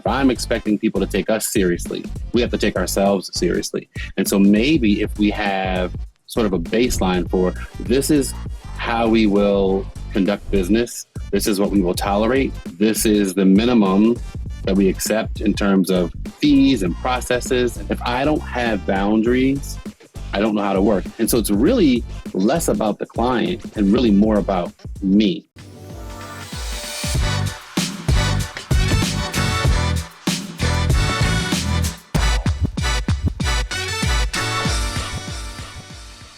If I'm expecting people to take us seriously, we have to take ourselves seriously. And so maybe if we have sort of a baseline for this is how we will conduct business, this is what we will tolerate, this is the minimum that we accept in terms of fees and processes. If I don't have boundaries, I don't know how to work. And so it's really less about the client and really more about me.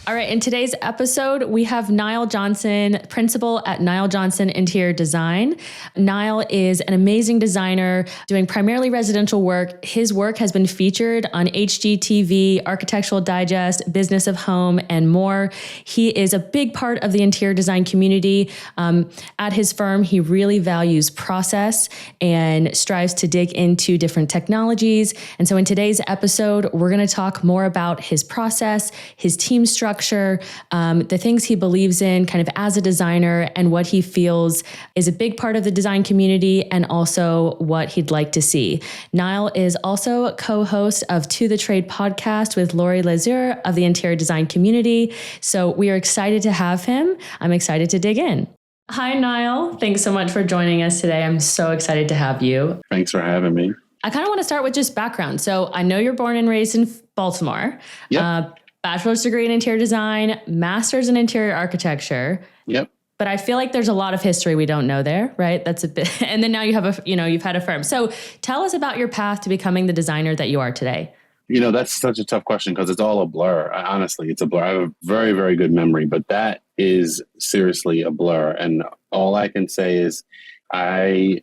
All right, in today's episode, we have Nile Johnson, principal at Nile Johnson Interior Design. Nile is an amazing designer doing primarily residential work. His work has been featured on HGTV, Architectural Digest, Business of Home, and more. He is a big part of the interior design community. At his firm, he really values process and strives to dig into different technologies. And so in today's episode, we're going to talk more about his process, his team structure, the things he believes in kind of as a designer and what he feels is a big part of the design community and also what he'd like to see. Nile is also a co-host of To The Trade podcast with Lori Lazure of the interior design community. So we are excited to have him. I'm excited to dig in. Hi, Nile. Thanks so much for joining us today. I'm so excited to have you. Thanks for having me. I kind of want to start with just background. So I know you're born and raised in Baltimore. Yep. Bachelor's degree in interior design, master's in interior architecture. Yep. But I feel like there's a lot of history we don't know there, right? That's a bit, and then now you have you've had a firm. So tell us about your path to becoming the designer that you are today. That's such a tough question because it's all a blur. Honestly, it's a blur. I have a very, very good memory, but that is seriously a blur. And all I can say is I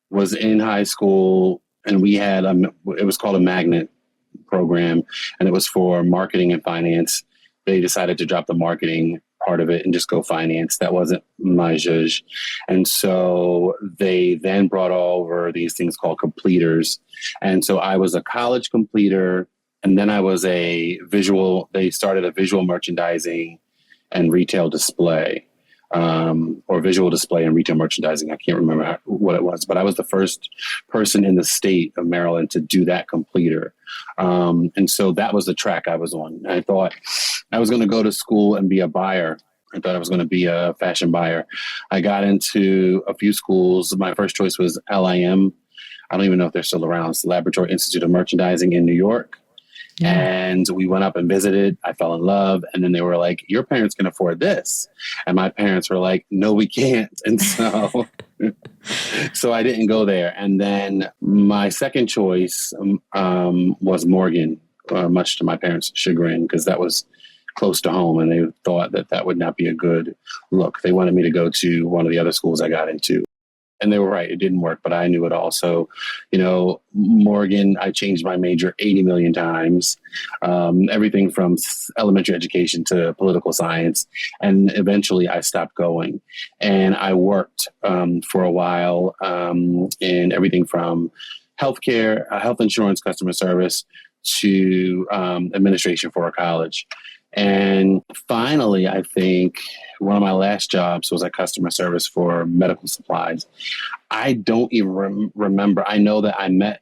was in high school and we had, it was called a magnet program, and it was for marketing and finance. They decided to drop the marketing part of it and just go finance. That wasn't my zhuzh. And so they then brought over these things called completers. And so I was a college completer, and then I was they started a visual merchandising and retail display. Or visual display and retail merchandising. I can't remember what it was, but I was the first person in the state of Maryland to do that completer. And so that was the track I was on. I thought I was going to go to school and be a buyer. I thought I was going to be a fashion buyer. I got into a few schools. My first choice was LIM. I don't even know if they're still around. It's the Laboratory Institute of Merchandising in New York. Yeah. And we went up and visited. I fell in love. And then they were like, your parents can afford this. And my parents were like, no, we can't. And so, so I didn't go there. And then my second choice was Morgan, much to my parents' chagrin, because that was close to home. And they thought that would not be a good look. They wanted me to go to one of the other schools I got into. And they were right. It didn't work, but I knew it all. So, Morgan, I changed my major 80 million times, everything from elementary education to political science. And eventually I stopped going. And I worked for a while in everything from healthcare, health insurance, customer service to administration for a college. And finally, I think one of my last jobs was at customer service for medical supplies. I don't even remember. I know that I met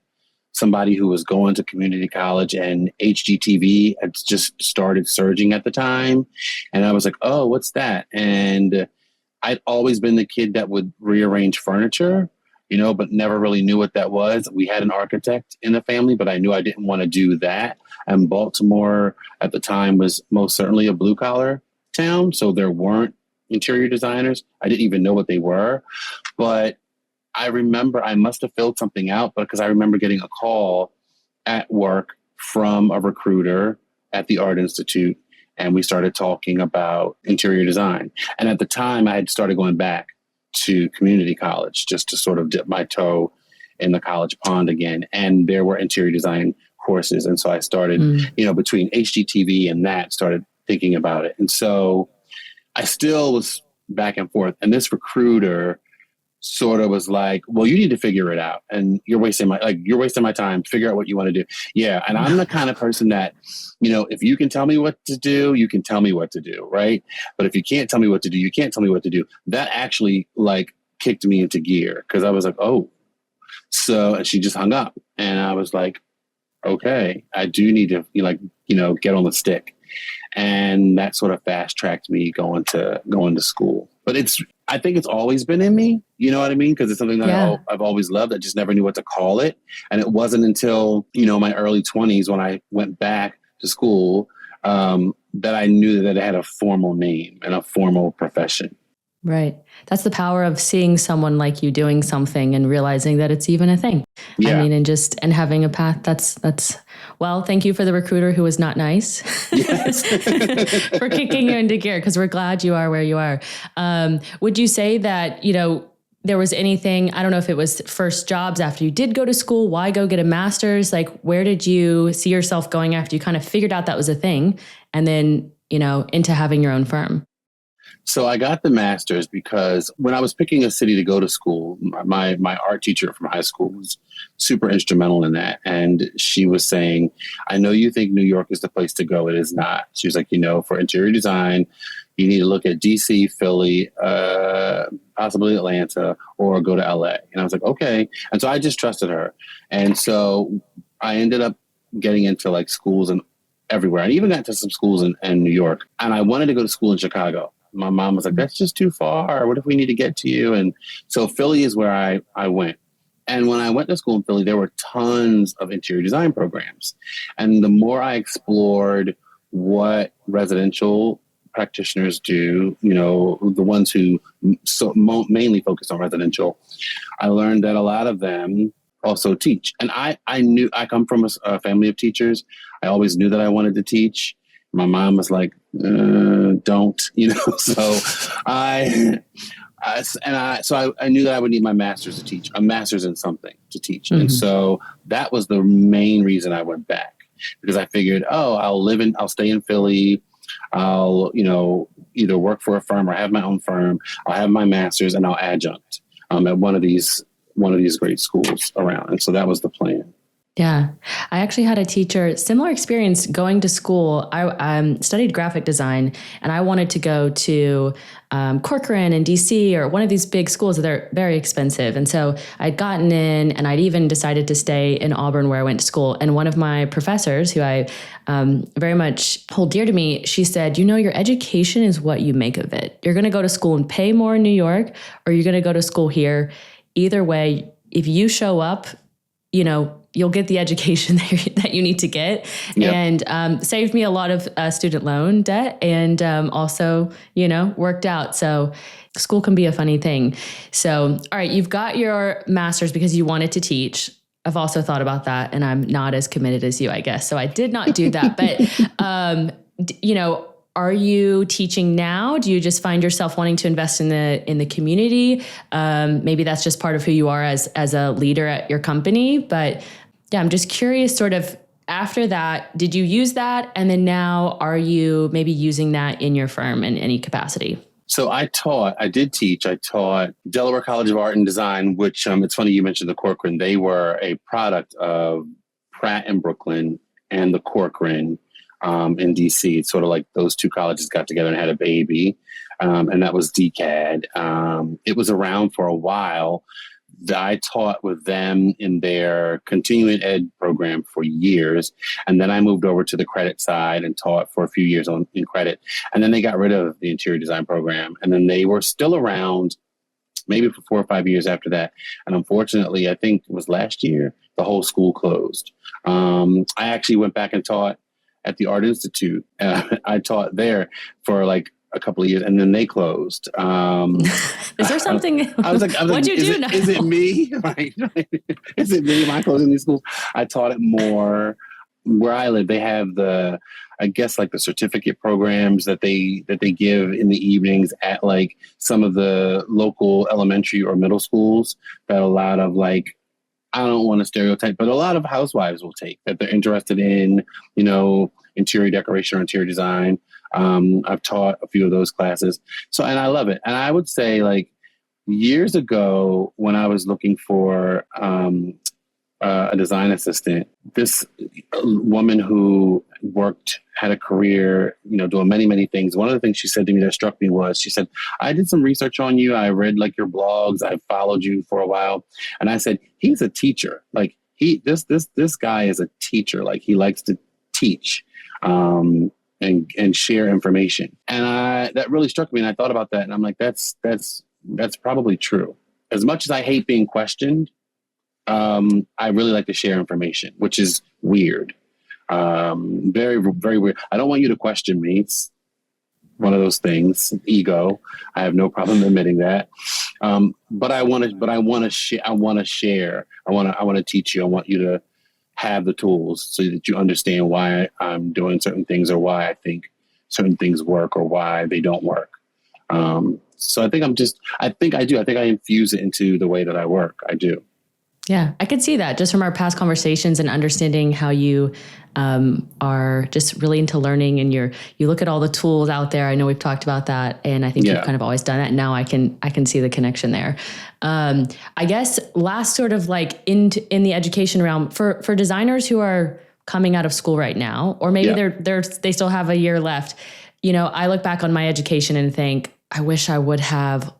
somebody who was going to community college, and HGTV had just started surging at the time. And I was like, oh, what's that? And I'd always been the kid that would rearrange furniture, but never really knew what that was. We had an architect in the family, but I knew I didn't want to do that. And Baltimore at the time was most certainly a blue collar town. So there weren't interior designers. I didn't even know what they were. But I remember I must have filled something out, because I remember getting a call at work from a recruiter at the Art Institute. And we started talking about interior design. And at the time I had started going back to community college just to sort of dip my toe in the college pond again. And there were interior design courses. And so I started, between HGTV and that, started thinking about it. And so I still was back and forth. And this recruiter sort of was like, well, you need to figure it out. And you're wasting my time. Figure out what you want to do. Yeah. And I'm the kind of person that, if you can tell me what to do, you can tell me what to do. Right. But if you can't tell me what to do, you can't tell me what to do. That actually kicked me into gear, because I was like, oh, So, and she just hung up, and I was like, okay, I do need to, get on the stick. And that sort of fast tracked me going to school. But I think it's always been in me. You know what I mean? Because it's something that I've always loved. I just never knew what to call it. And it wasn't until, my early 20s when I went back to school that I knew that it had a formal name and a formal profession. Right. That's the power of seeing someone like you doing something and realizing that it's even a thing. Yeah. I mean, and having a path. Well, thank you for the recruiter who was not nice. Yes. For kicking you into gear, because we're glad you are where you are. Would you say that, there was anything, I don't know if it was first jobs after you did go to school, why go get a master's? Like, where did you see yourself going after you kind of figured out that was a thing and then, into having your own firm? So I got the master's because when I was picking a city to go to school, my art teacher from high school was super instrumental in that. And she was saying, I know you think New York is the place to go. It is not. She was like, for interior design, you need to look at DC, Philly, possibly Atlanta, or go to LA. And I was like, okay. And so I just trusted her. And so I ended up getting into like schools and everywhere. I even got to some schools in New York. And I wanted to go to school in Chicago. My mom was like, that's just too far. What if we need to get to you? And so Philly is where I went. And when I went to school in Philly, there were tons of interior design programs. And the more I explored what residential practitioners do, the ones who mainly focus on residential, I learned that a lot of them also teach. And I knew I come from a family of teachers. I always knew that I wanted to teach. My mom was like, don't, so I knew that I would need my master's to teach, a master's in something to teach. Mm-hmm. And so that was the main reason I went back, because I figured, I'll stay in Philly. I'll, either work for a firm or have my own firm. I'll have my master's and I'll adjunct at one of these great schools around. And so that was the plan. Yeah. I actually had a teacher, similar experience going to school. I studied graphic design and I wanted to go to Corcoran in DC or one of these big schools that are very expensive. And so I'd gotten in and I'd even decided to stay in Auburn where I went to school. And one of my professors who I very much hold dear to me, she said, your education is what you make of it. You're going to go to school and pay more in New York, or you're going to go to school here. Either way, if you show up, you'll get the education that you need to get. Yep. And saved me a lot of student loan debt and also, worked out. So school can be a funny thing. So, all right, you've got your master's because you wanted to teach. I've also thought about that and I'm not as committed as you, I guess. So I did not do that. But, are you teaching now? Do you just find yourself wanting to invest in the community? Maybe that's just part of who you are as a leader at your company. But yeah, I'm just curious, sort of after that, did you use that? And then now are you maybe using that in your firm in any capacity? So I taught Delaware College of Art and Design, which it's funny you mentioned the Corcoran. They were a product of Pratt in Brooklyn and the Corcoran in DC. It's sort of like those two colleges got together and had a baby. And that was DCAD. It was around for a while. I taught with them in their continuing ed program for years. And then I moved over to the credit side and taught for a few years in credit. And then they got rid of the interior design program. And then they were still around maybe for 4 or 5 years after that. And unfortunately, I think it was last year, the whole school closed. I actually went back and taught at the Art Institute. I taught there for like a couple of years, and then they closed. Is there something? I was like, what'd you do now? Is it me? Right? Is it me? Am I closing these schools? I taught it more where I live. They have the certificate programs that they give in the evenings at like some of the local elementary or middle schools that a lot of like, I don't want to stereotype, but a lot of housewives will take that they're interested in, interior decoration or interior design. I've taught a few of those classes. So, and I love it. And I would say like years ago when I was looking for a design assistant, this woman who had a career, doing many, many things. One of the things she said to me that struck me was, she said, I did some research on you. I read like your blogs. I followed you for a while. And I said, he's a teacher. Like this guy is a teacher. Like he likes to teach, and share information. And that really struck me. And I thought about that. And I'm like, that's probably true. As much as I hate being questioned, I really like to share information, which is weird. Very, very weird. I don't want you to question me. It's one of those things, ego. I have no problem admitting that. But I want to share. I want to teach you. I want you to have the tools so that you understand why I'm doing certain things, or why I think certain things work, or why they don't work. So I think I infuse it into the way that I work. I do. Yeah, I could see that just from our past conversations and understanding how you are just really into learning, and you look at all the tools out there. I know we've talked about that, and I think you've kind of always done that. And now I can see the connection there. I guess last sort of like in the education realm for designers who are coming out of school right now, or maybe they still have a year left. I look back on my education and think, I wish I would have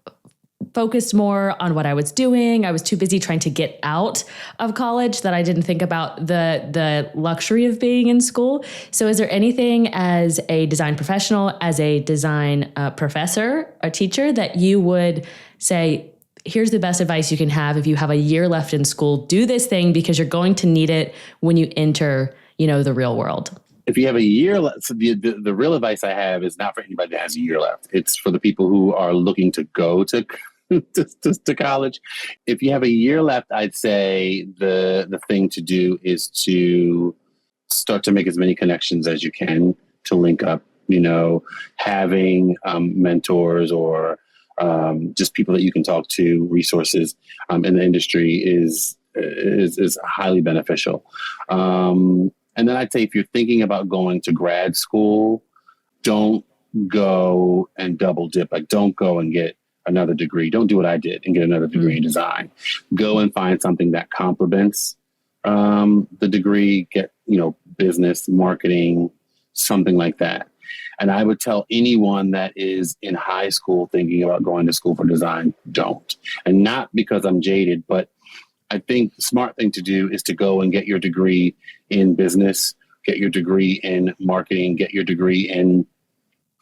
focused more on what I was doing. I was too busy trying to get out of college that I didn't think about the luxury of being in school. So is there anything as a design professional, as a design professor, a teacher, that you would say, here's the best advice you can have if you have a year left in school? Do this thing because you're going to need it when you enter, the real world. If you have a year left, so the real advice I have is not for anybody that has a year left. It's for the people who are looking to go to college. If you have a year left, I'd say the thing to do is to start to make as many connections as you can to link up, having mentors or just people that you can talk to, resources in the industry is highly beneficial. And then I'd say if you're thinking about going to grad school, don't go and double dip. Like, don't go and get another degree. Don't do what I did and get another degree in design. Go and find something that complements the degree. Get, business, marketing, something like that. And I would tell anyone that is in high school thinking about going to school for design, don't. And not because I'm jaded, but I think the smart thing to do is to go and get your degree in business, get your degree in marketing, get your degree in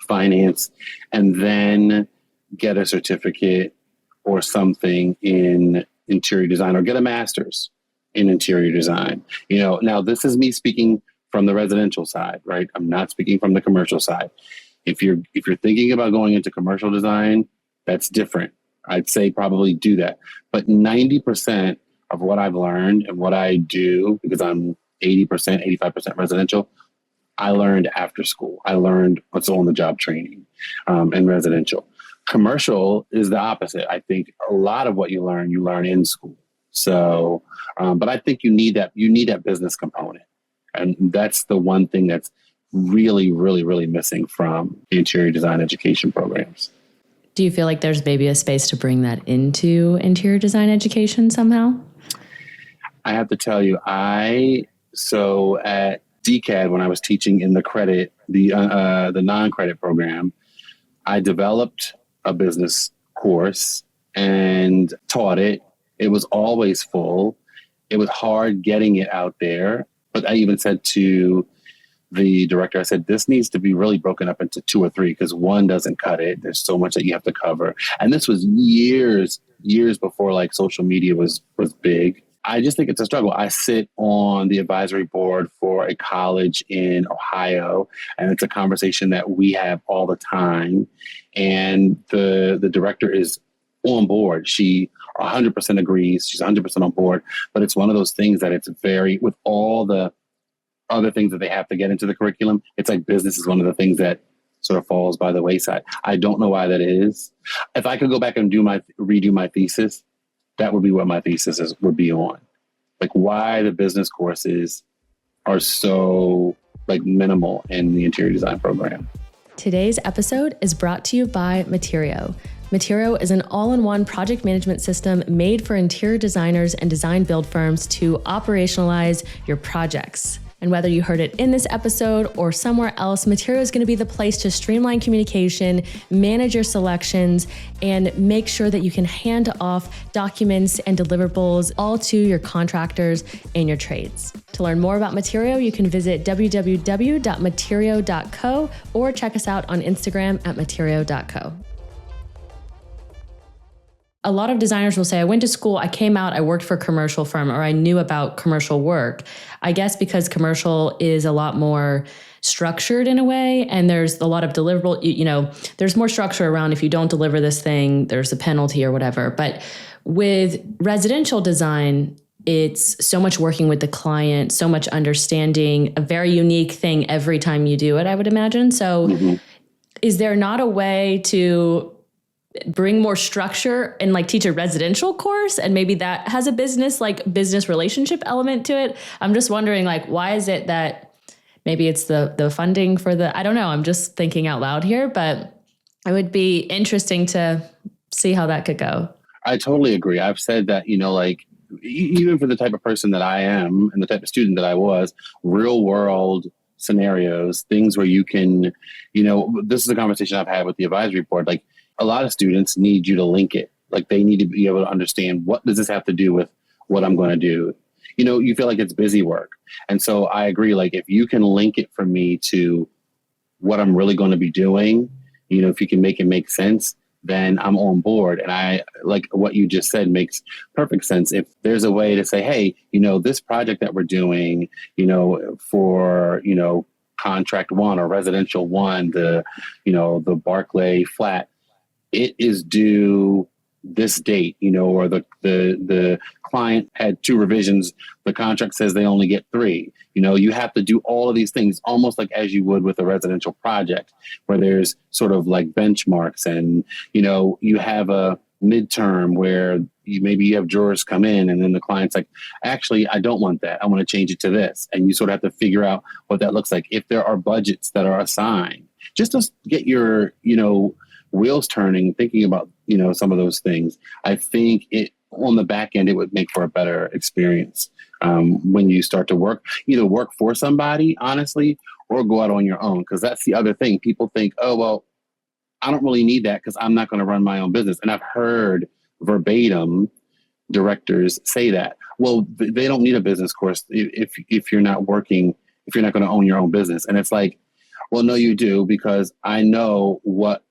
finance, and then get a certificate or something in interior design, or get a master's in interior design. Now this is me speaking from the residential side, right? I'm not speaking from the commercial side. If you're thinking about going into commercial design, that's different. I'd say probably do that. But 90% of what I've learned and what I do, because I'm 80%, 85% residential, I learned after school. I learned what's on the job training in residential. Commercial is the opposite. I think a lot of what you learn in school. So, but I think you need that business component. And that's the one thing that's really, really, really missing from the interior design education programs. Do you feel like there's maybe a space to bring that into interior design education somehow? I have to tell you, so at DCAD, when I was teaching in the credit, the non-credit program, I developed a business course and taught it. It was always full. It was hard getting it out there. But I even said to the director, I said, this needs to be really broken up into 2 or 3 because one doesn't cut it. There's so much that you have to cover. And this was years before like social media was big. I just think it's a struggle. I sit on the advisory board for a college in Ohio, and it's a conversation that we have all the time. And the director is on board. She 100% agrees. She's 100% on board. But it's one of those things that it's with all the other things that they have to get into the curriculum, it's like business is one of the things that sort of falls by the wayside. I don't know why that is. If I could go back and redo my thesis, that would be what my thesis would be on. Like why the business courses are so like minimal in the interior design program. Today's episode is brought to you by Materio. Materio is an all-in-one project management system made for interior designers and design build firms to operationalize your projects. And whether you heard it in this episode or somewhere else, Material is going to be the place to streamline communication, manage your selections, and make sure that you can hand off documents and deliverables all to your contractors and your trades. To learn more about Material, you can visit www.materio.co or check us out on Instagram at materio.co. A lot of designers will say, I went to school, I came out, I worked for a commercial firm, or I knew about commercial work. I guess because commercial is a lot more structured in a way, and there's a lot of deliverable, there's more structure around if you don't deliver this thing, there's a penalty or whatever. But with residential design, it's so much working with the client, so much understanding, a very unique thing every time you do it, I would imagine. So is there not a way to bring more structure and teach a residential course, and maybe that has a business relationship element to it? I'm just wondering, why is it that maybe it's the funding for I don't know. I'm just thinking out loud here, but it would be interesting to see how that could go. I totally agree. I've said that, even for the type of person that I am and the type of student that I was, real world scenarios, things where you can, this is a conversation I've had with the advisory board. A lot of students need you to link it. They need to be able to understand, what does this have to do with what I'm going to do? You feel like it's busy work. And so I agree, if you can link it for me to what I'm really going to be doing, if you can make it make sense, then I'm on board. And I what you just said makes perfect sense. If there's a way to say, hey, this project that we're doing, for, contract one or residential one, the Barclay flat, it is due this date, or the client had 2 revisions. The contract says they only get 3. You have to do all of these things almost like as you would with a residential project, where there's sort of benchmarks, and, you have a midterm where maybe you have jurors come in, and then the client's like, actually, I don't want that. I want to change it to this. And you sort of have to figure out what that looks like. If there are budgets that are assigned, just to get your, wheels turning, thinking about, some of those things. I think on the back end, it would make for a better experience when you start to either work for somebody, honestly, or go out on your own. Because that's the other thing. People think, oh, well, I don't really need that because I'm not going to run my own business. And I've heard verbatim directors say that. Well, they don't need a business course if you're not working, if you're not going to own your own business. And it's well, no, you do, because I know what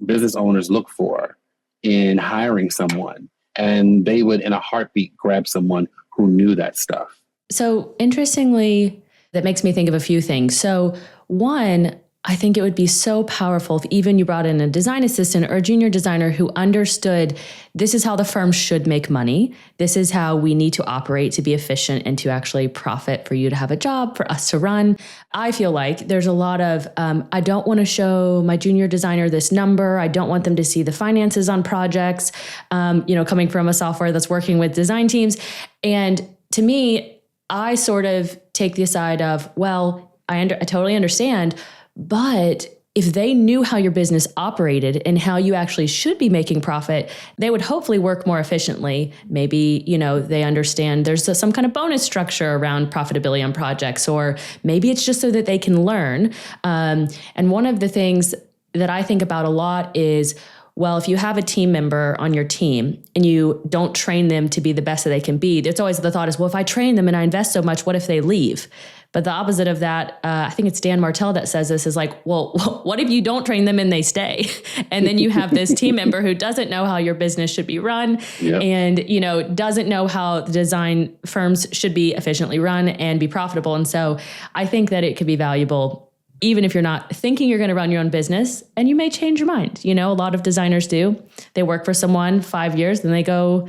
business owners look for in hiring someone, and they would in a heartbeat grab someone who knew that stuff. So interestingly, that makes me think of a few things. So one, I think it would be so powerful if even you brought in a design assistant or a junior designer who understood this is how the firm should make money. This is how we need to operate to be efficient and to actually profit, for you to have a job, for us to run. I feel like there's a lot of, I don't want to show my junior designer this number. I don't want them to see the finances on projects, coming from a software that's working with design teams. And to me, I sort of take the side of, well, I totally understand. But if they knew how your business operated and how you actually should be making profit, they would hopefully work more efficiently. Maybe, they understand there's some kind of bonus structure around profitability on projects, or maybe it's just so that they can learn. And one of the things that I think about a lot is, well, if you have a team member on your team and you don't train them to be the best that they can be, there's always the thought is, well, if I train them and I invest so much, what if they leave? But the opposite of that, I think it's Dan Martell that says this, is well, what if you don't train them and they stay? And then you have this team member who doesn't know how your business should be run, and, doesn't know how the design firms should be efficiently run and be profitable. And so I think that it could be valuable, even if you're not thinking you're going to run your own business, and you may change your mind. A lot of designers do. They work for someone 5 years, then they go,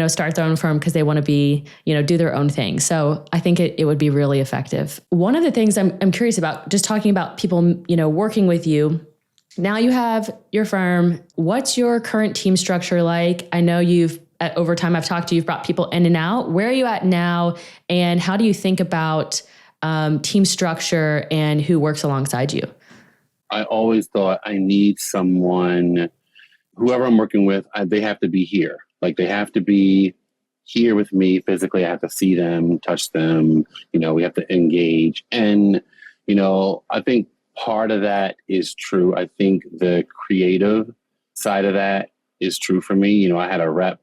start their own firm because they want to be, do their own thing. So I think it would be really effective. One of the things I'm curious about, just talking about people, working with you. Now you have your firm. What's your current team structure like? I know over time I've talked to you, you've brought people in and out. Where are you at now? And how do you think about team structure and who works alongside you? I always thought I need someone, whoever I'm working with, they have to be here. They have to be here with me physically. I have to see them, touch them, we have to engage. And, I think part of that is true. I think the creative side of that is true for me. I had a rep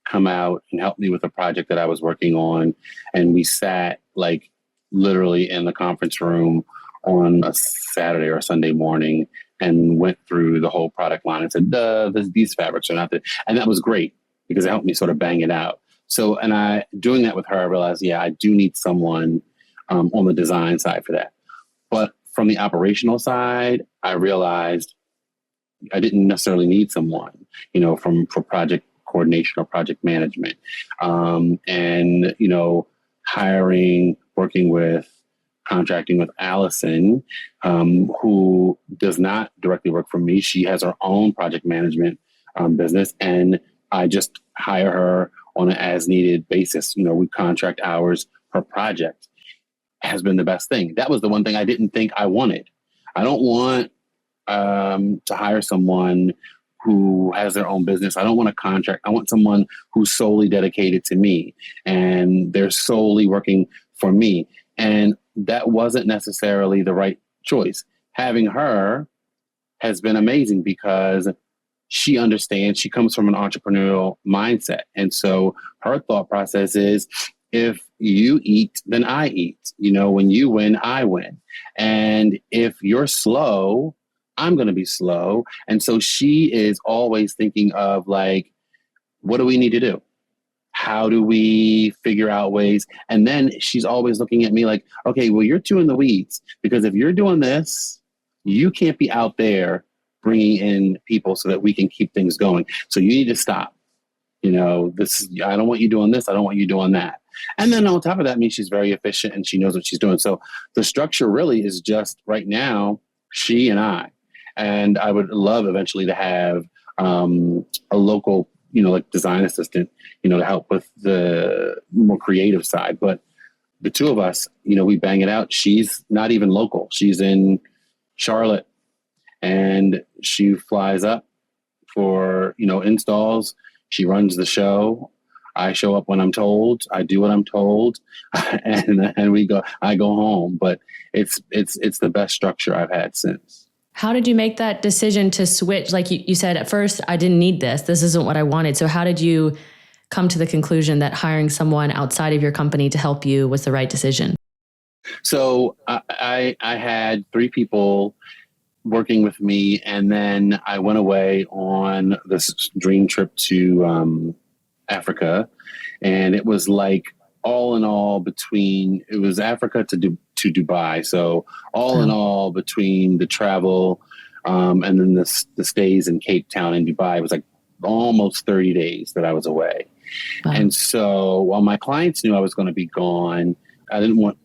come out and help me with a project that I was working on. And we sat like literally in the conference room on a Saturday or a Sunday morning and went through the whole product line and said, these fabrics are not the, and that was great because it helped me sort of bang it out. So, and doing that with her, I realized, I do need someone on the design side for that. But from the operational side, I realized I didn't necessarily need someone, for project coordination or project management. And, hiring, working with, contracting with Allison, who does not directly work for me. She has her own project management business, and I just hire her on an as needed basis. We contract hours per project. Has been the best thing. That was the one thing I didn't think I wanted. I don't want to hire someone who has their own business. I don't want a contract. I want someone who's solely dedicated to me and they're solely working for me. And that wasn't necessarily the right choice. Having her has been amazing because she understands, she comes from an entrepreneurial mindset. And so her thought process is, if you eat, then I eat. When you win, I win. And if you're slow, I'm going to be slow. And so she is always thinking of like, what do we need to do? How do we figure out ways? And then she's always looking at me like, okay, well, you're too in the weeds, because if you're doing this, you can't be out there bringing in people so that we can keep things going. So you need to stop. I don't want you doing this. I don't want you doing that. And then on top of that, she's very efficient and she knows what she's doing. So the structure really is just right now, she and I. And I would love eventually to have a local, like design assistant, to help with the more creative side. But the two of us, we bang it out. She's not even local. She's in Charlotte, and she flies up for, installs. She runs the show. I show up when I'm told. I do what I'm told, and I go home. But it's the best structure I've had since. How did you make that decision to switch? Like you said, at first, I didn't need this. This isn't what I wanted. So how did you come to the conclusion that hiring someone outside of your company to help you was the right decision? So I had 3 people working with me, and then I went away on this dream trip to Africa, and it was like all in all it was Africa to Dubai. So all in all, between the travel and then the stays in Cape Town and Dubai, it was like almost 30 days that I was away. Wow. And so while my clients knew I was going to be gone, I didn't want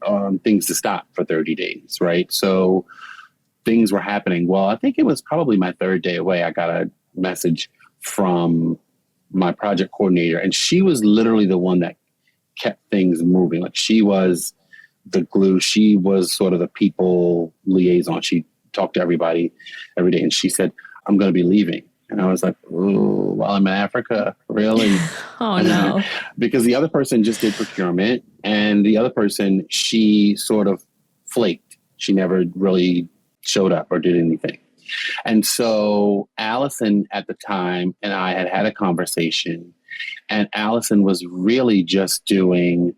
things to stop for 30 days, right? So things were happening. Well, I think it was probably my 3rd day away. I got a message from my project coordinator, and she was literally the one that kept things moving. Like, she was the glue. She was sort of the people liaison. She talked to everybody every day, and she said, "I'm going to be leaving." And I was like, "Ooh, while I'm in Africa, really?" Oh, no. Because the other person just did procurement, and the other person, she sort of flaked. She never really showed up or did anything. And so Allison at the time and I had a conversation, and Allison was really just doing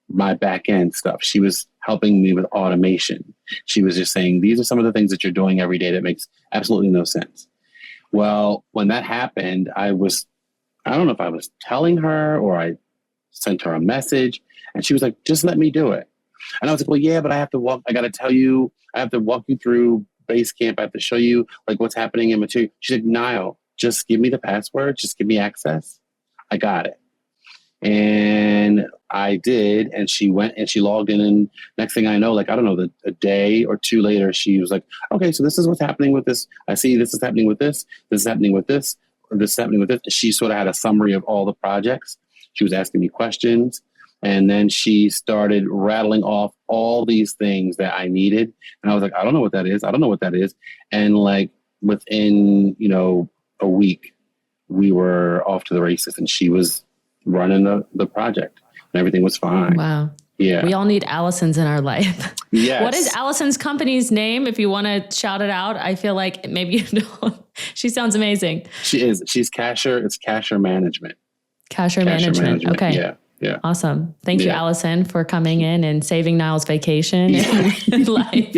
my back end stuff. She was helping me with automation. She was just saying, these are some of the things that you're doing every day that makes absolutely no sense. Well, when that happened, I don't know if I was telling her or I sent her a message, and she was like, "Just let me do it." And I was like, "Well, yeah, but I got to tell you, I have to walk you through base camp. I have to show you like what's happening in material." She said, "Nile, just give me the password. Just give me access. I got it." And I did. And she went and she logged in. And next thing I know, like, I don't know, a day or 2 later, she was like, "Okay, so this is what's happening with this. I see this is happening with this. This is happening with this. This is happening with this." She sort of had a summary of all the projects. She was asking me questions. And then she started rattling off all these things that I needed. And I was like, "I don't know what that is. I don't know what that is." And like within, a week, we were off to the races, and she was running the project, and everything was fine. Wow. Yeah. We all need Allisons in our life. Yes. What is Allison's company's name? If you want to shout it out, I feel like maybe you don't. She sounds amazing. She is. She's Casher. It's Casher Management. Casher management. Okay. Yeah. Yeah. Awesome. Thank you, Allison, for coming in and saving Nile's vacation and life.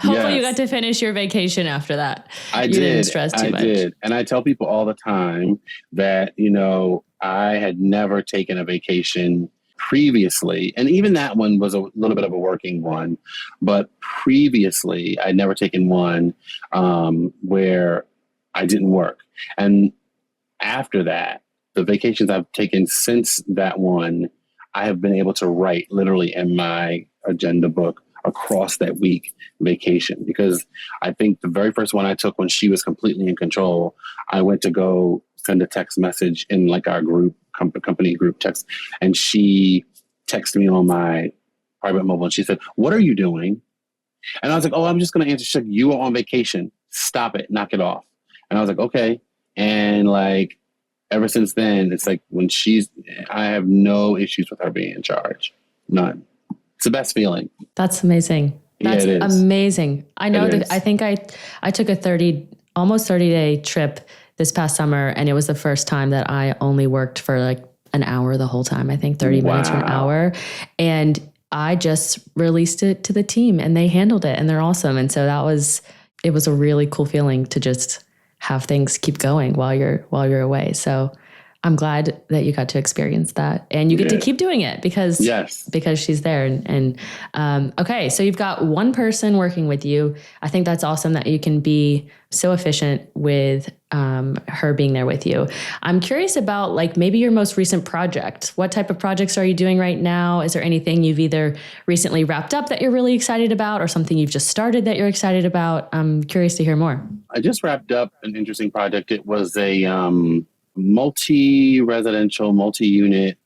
Hopefully you got to finish your vacation after that. You didn't stress too much. I did. And I tell people all the time that, I had never taken a vacation previously. And even that one was a little bit of a working one. But previously, I'd never taken one where I didn't work. And after that, the vacations I've taken since that one, I have been able to write literally in my agenda book across that week vacation. Because I think the very first one I took when she was completely in control, I went to go send a text message in like our group, company group text. And she texted me on my private mobile and she said, "What are you doing?" And I was like, "Oh, I'm just going to answer." She's like, "You are on vacation. Stop it. Knock it off." And I was like, "Okay." And like, ever since then, it's like I have no issues with her being in charge. None. It's the best feeling. That's amazing. That's amazing. I know that I think I took a almost 30-day trip this past summer, and it was the first time that I only worked for like an hour the whole time. I think 30 minutes or an hour. And I just released it to the team and they handled it and they're awesome. And so it was a really cool feeling to just have things keep going while you're away. So I'm glad that you got to experience that and you get to keep doing it because she's there. And okay, so you've got one person working with you. I think that's awesome that you can be so efficient with her being there with you. I'm curious about like maybe your most recent project. What type of projects are you doing right now? Is there anything you've either recently wrapped up that you're really excited about or something you've just started that you're excited about? I'm curious to hear more. I just wrapped up an interesting project. It was a multi-residential, multi-unit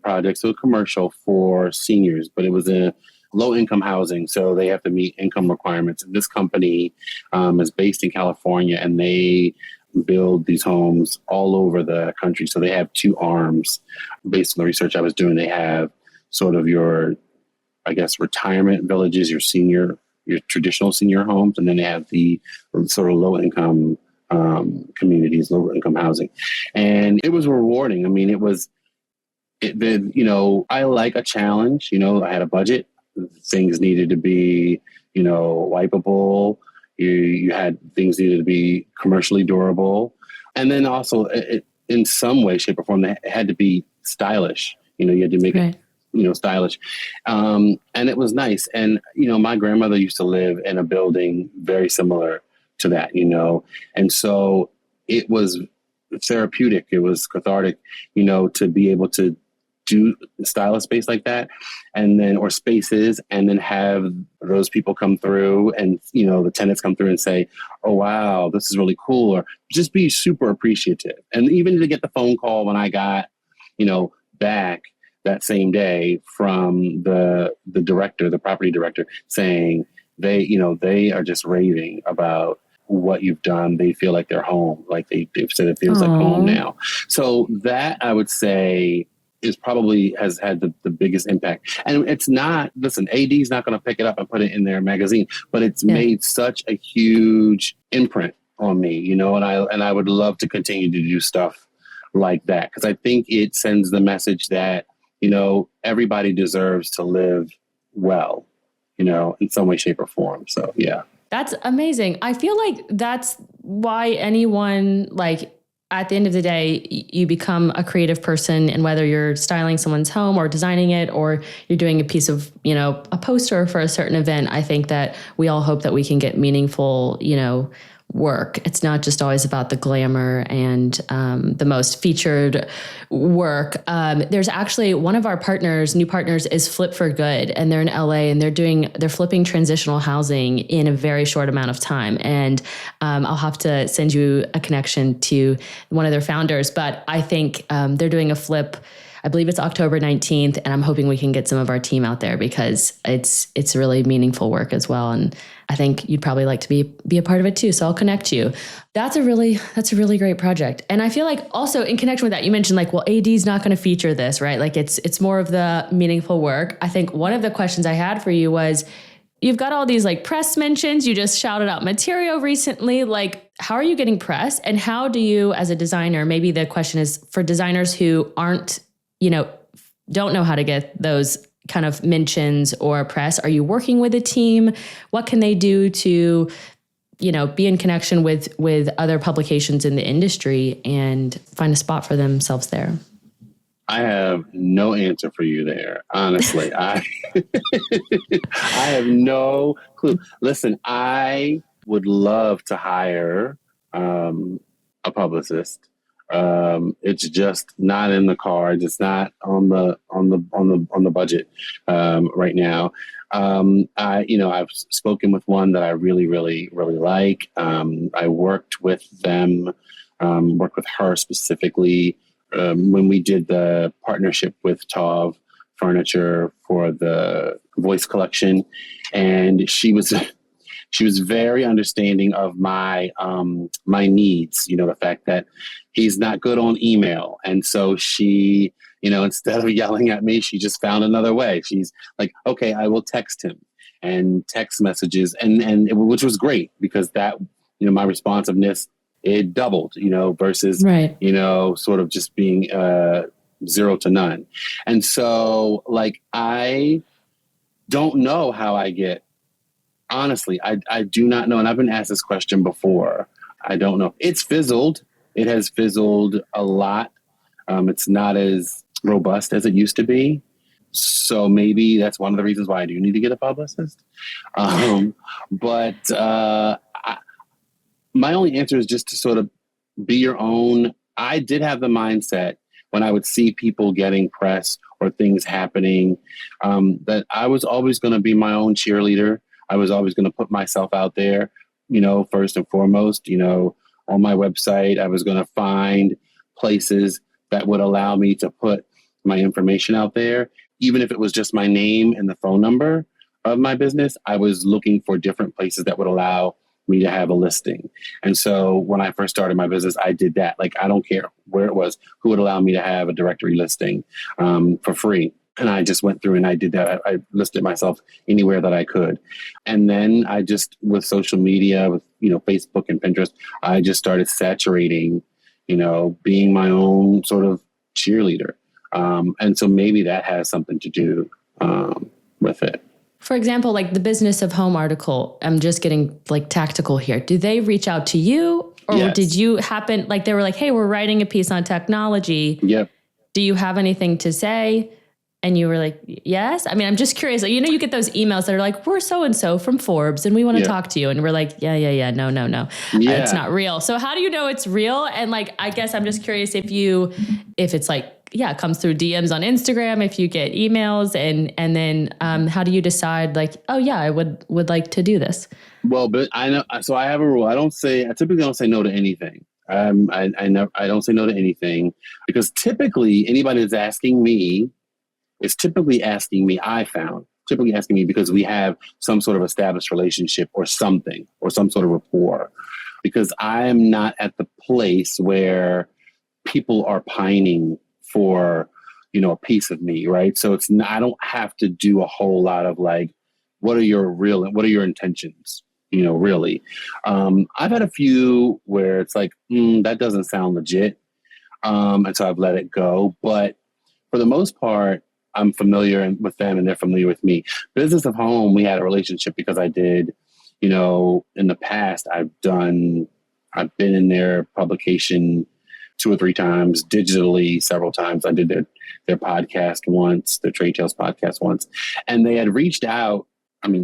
project, so commercial for seniors, but it was a low-income housing, so they have to meet income requirements. And this company is based in California, and they build these homes all over the country. So they have two arms. Based on the research I was doing, they have sort of your, I guess, retirement villages, your traditional senior homes, and then they have the sort of low-income communities, low income housing. And it was rewarding. I mean, I like a challenge, I had a budget, things needed to be, wipeable. You had things needed to be commercially durable. And then also in some way, shape or form, it had to be stylish. You had to make it, stylish. And it was nice. And, my grandmother used to live in a building very similar to that, and so it was therapeutic. It was cathartic, to be able to style a space like that or spaces and then have those people come through and, the tenants come through and say, "Oh, wow, this is really cool," or just be super appreciative. And even to get the phone call when I got, back that same day from the director, the property director, saying they are just raving about what you've done. They feel like they're home. Like they've said it feels like home now. So that I would say is probably has had the biggest impact. And it's not, listen, AD's not going to pick it up and put it in their magazine, but it's made such a huge imprint on me, and I would love to continue to do stuff like that. Cause I think it sends the message that, everybody deserves to live well, in some way, shape or form. So, yeah. That's amazing. I feel like that's why anyone, like, at the end of the day, you become a creative person, and whether you're styling someone's home or designing it, or you're doing a piece of, a poster for a certain event, I think that we all hope that we can get meaningful, work. It's not just always about the glamour and the most featured work. There's actually one of our new partners is Flip for Good, and they're in LA, and they're flipping transitional housing in a very short amount of time. And I'll have to send you a connection to one of their founders, but I think they're doing a flip. I believe it's October 19th, and I'm hoping we can get some of our team out there because it's really meaningful work as well. And I think you'd probably like to be a part of it too. So I'll connect you. That's a really great project. And I feel like also in connection with that, you mentioned like, well, AD is not going to feature this, right? Like it's more of the meaningful work. I think one of the questions I had for you was, you've got all these like press mentions. You just shouted out Material recently. Like, how are you getting press? And how do you, as a designer, maybe the question is for designers who aren't, don't know how to get those kind of mentions or press. Are you working with a team? What can they do to, be in connection with other publications in the industry and find a spot for themselves there? I have no answer for you there. Honestly, I have no clue. Listen, I would love to hire a publicist. It's just not in the cards. It's not on the budget right now. I've spoken with one that I really, really, really like. I worked with them, worked with her specifically. When we did the partnership with Tov Furniture for the voice collection, and she was very understanding of my needs. The fact that he's not good on email, and so she, instead of yelling at me, she just found another way. She's like, okay, I will text him, and text messages, and which was great because that, my responsiveness, it doubled, versus, right. Sort of just being 0 to none. And so like, I don't know how I get, honestly, I do not know. And I've been asked this question before. I don't know. It's fizzled. It has fizzled a lot. It's not as robust as it used to be. So maybe that's one of the reasons why I do need to get a publicist. But my only answer is just to sort of be your own. I did have the mindset when I would see people getting press or things happening, that I was always going to be my own cheerleader. I was always going to put myself out there, first and foremost, on my website. I was going to find places that would allow me to put my information out there. Even if it was just my name and the phone number of my business, I was looking for different places that would allow me to have a listing. And so when I first started my business, I did that. Like, I don't care where it was, who would allow me to have a directory listing for free. And I just went through and I did that. I listed myself anywhere that I could. And then I just, with social media, with, Facebook and Pinterest, I just started saturating, being my own sort of cheerleader. And so maybe that has something to do with it. For example, like the Business of Home article, I'm just getting like tactical here. Do they reach out to you, or Yes. Did you happen, like they were like, hey, we're writing a piece on technology. Yep. Do you have anything to say? And you were like, yes. I mean, I'm just curious. Like, you get those emails that are like, we're so-and-so from Forbes and we want to talk to you. And we're like, yeah. No. Yeah. It's not real. So how do you know it's real? And like, I guess I'm just curious if it's like, it comes through DMs on Instagram, if you get emails, and then how do you decide like, oh yeah, I would like to do this? Well, but I know, so I have a rule. I typically don't say no to anything. I don't say no to anything because typically anybody that's asking me is typically asking me because we have some sort of established relationship or something, or some sort of rapport, because I am not at the place where people are pining for, a piece of me. Right. So I don't have to do a whole lot of like, what are your intentions? Really. I've had a few where it's like, that doesn't sound legit. And so I've let it go. But for the most part, I'm familiar with them and they're familiar with me. Business of Home, we had a relationship because I did, in the past, I've been in their publication 2 or 3 times, digitally several times. I did their podcast once, their Trade Tales podcast once. And they had reached out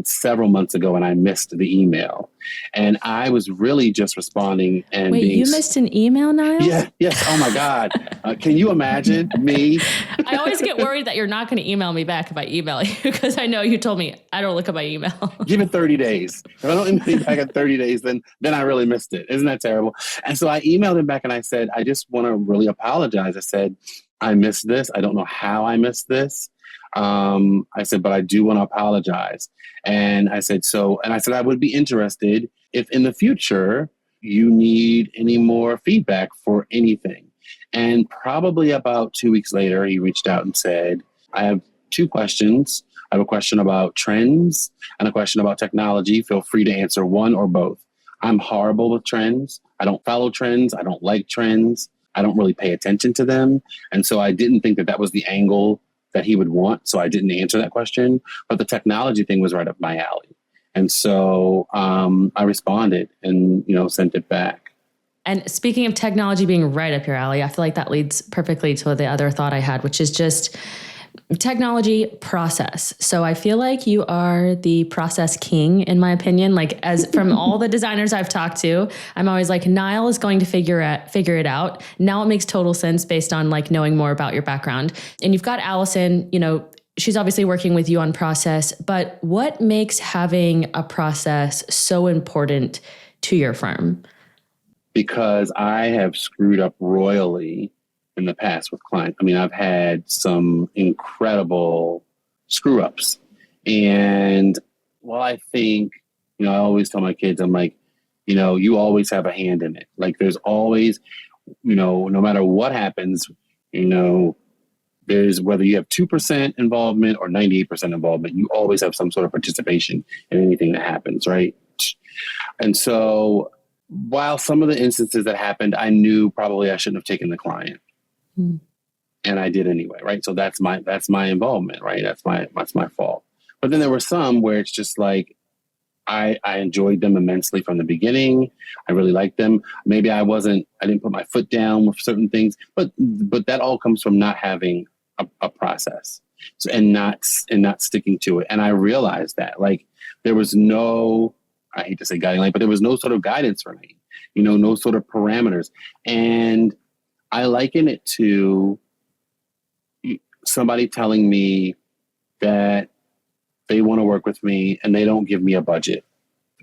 several months ago, and I missed the email. And I was really just responding and Wait, you missed an email, Niall? Yeah, yes. Oh my God. Can you imagine me? I always get worried that you're not going to email me back if I email you, because I know you told me I don't look at my email. Give it 30 days. If I don't email you back in 30 days, then I really missed it. Isn't that terrible? And so I emailed him back and I said, I just want to really apologize. I said, I missed this. I don't know how I missed this. I said, but I do want to apologize. And I said, I would be interested if in the future you need any more feedback for anything. And probably about 2 weeks later, he reached out and said, I have 2 questions. I have a question about trends and a question about technology. Feel free to answer one or both. I'm horrible with trends. I don't follow trends. I don't like trends. I don't really pay attention to them. And so I didn't think that was the angle that he would want. So I didn't answer that question. But the technology thing was right up my alley. And so I responded and, sent it back. And speaking of technology being right up your alley, I feel like that leads perfectly to the other thought I had, which is just technology process. So I feel like you are the process king, in my opinion. Like, as from all the designers I've talked to, I'm always like, Nile is going to figure it out. Now it makes total sense based on like knowing more about your background. And you've got Allison, she's obviously working with you on process, but what makes having a process so important to your firm? Because I have screwed up royally in the past with clients. I've had some incredible screw ups. And while I think, I always tell my kids, I'm like, you always have a hand in it. Like there's always, no matter what happens, there's whether you have 2% involvement or 98% involvement, you always have some sort of participation in anything that happens, right? And so while some of the instances that happened, I knew probably I shouldn't have taken the client. And I did anyway, right? So that's my involvement, right? That's my fault. But then there were some where it's just like I enjoyed them immensely from the beginning. I really liked them. Maybe I didn't put my foot down with certain things, but that all comes from not having a process, and not sticking to it. And I realized that there was no, I hate to say guiding light, but there was no sort of guidance for me, no sort of parameters. And I liken it to somebody telling me that they want to work with me and they don't give me a budget.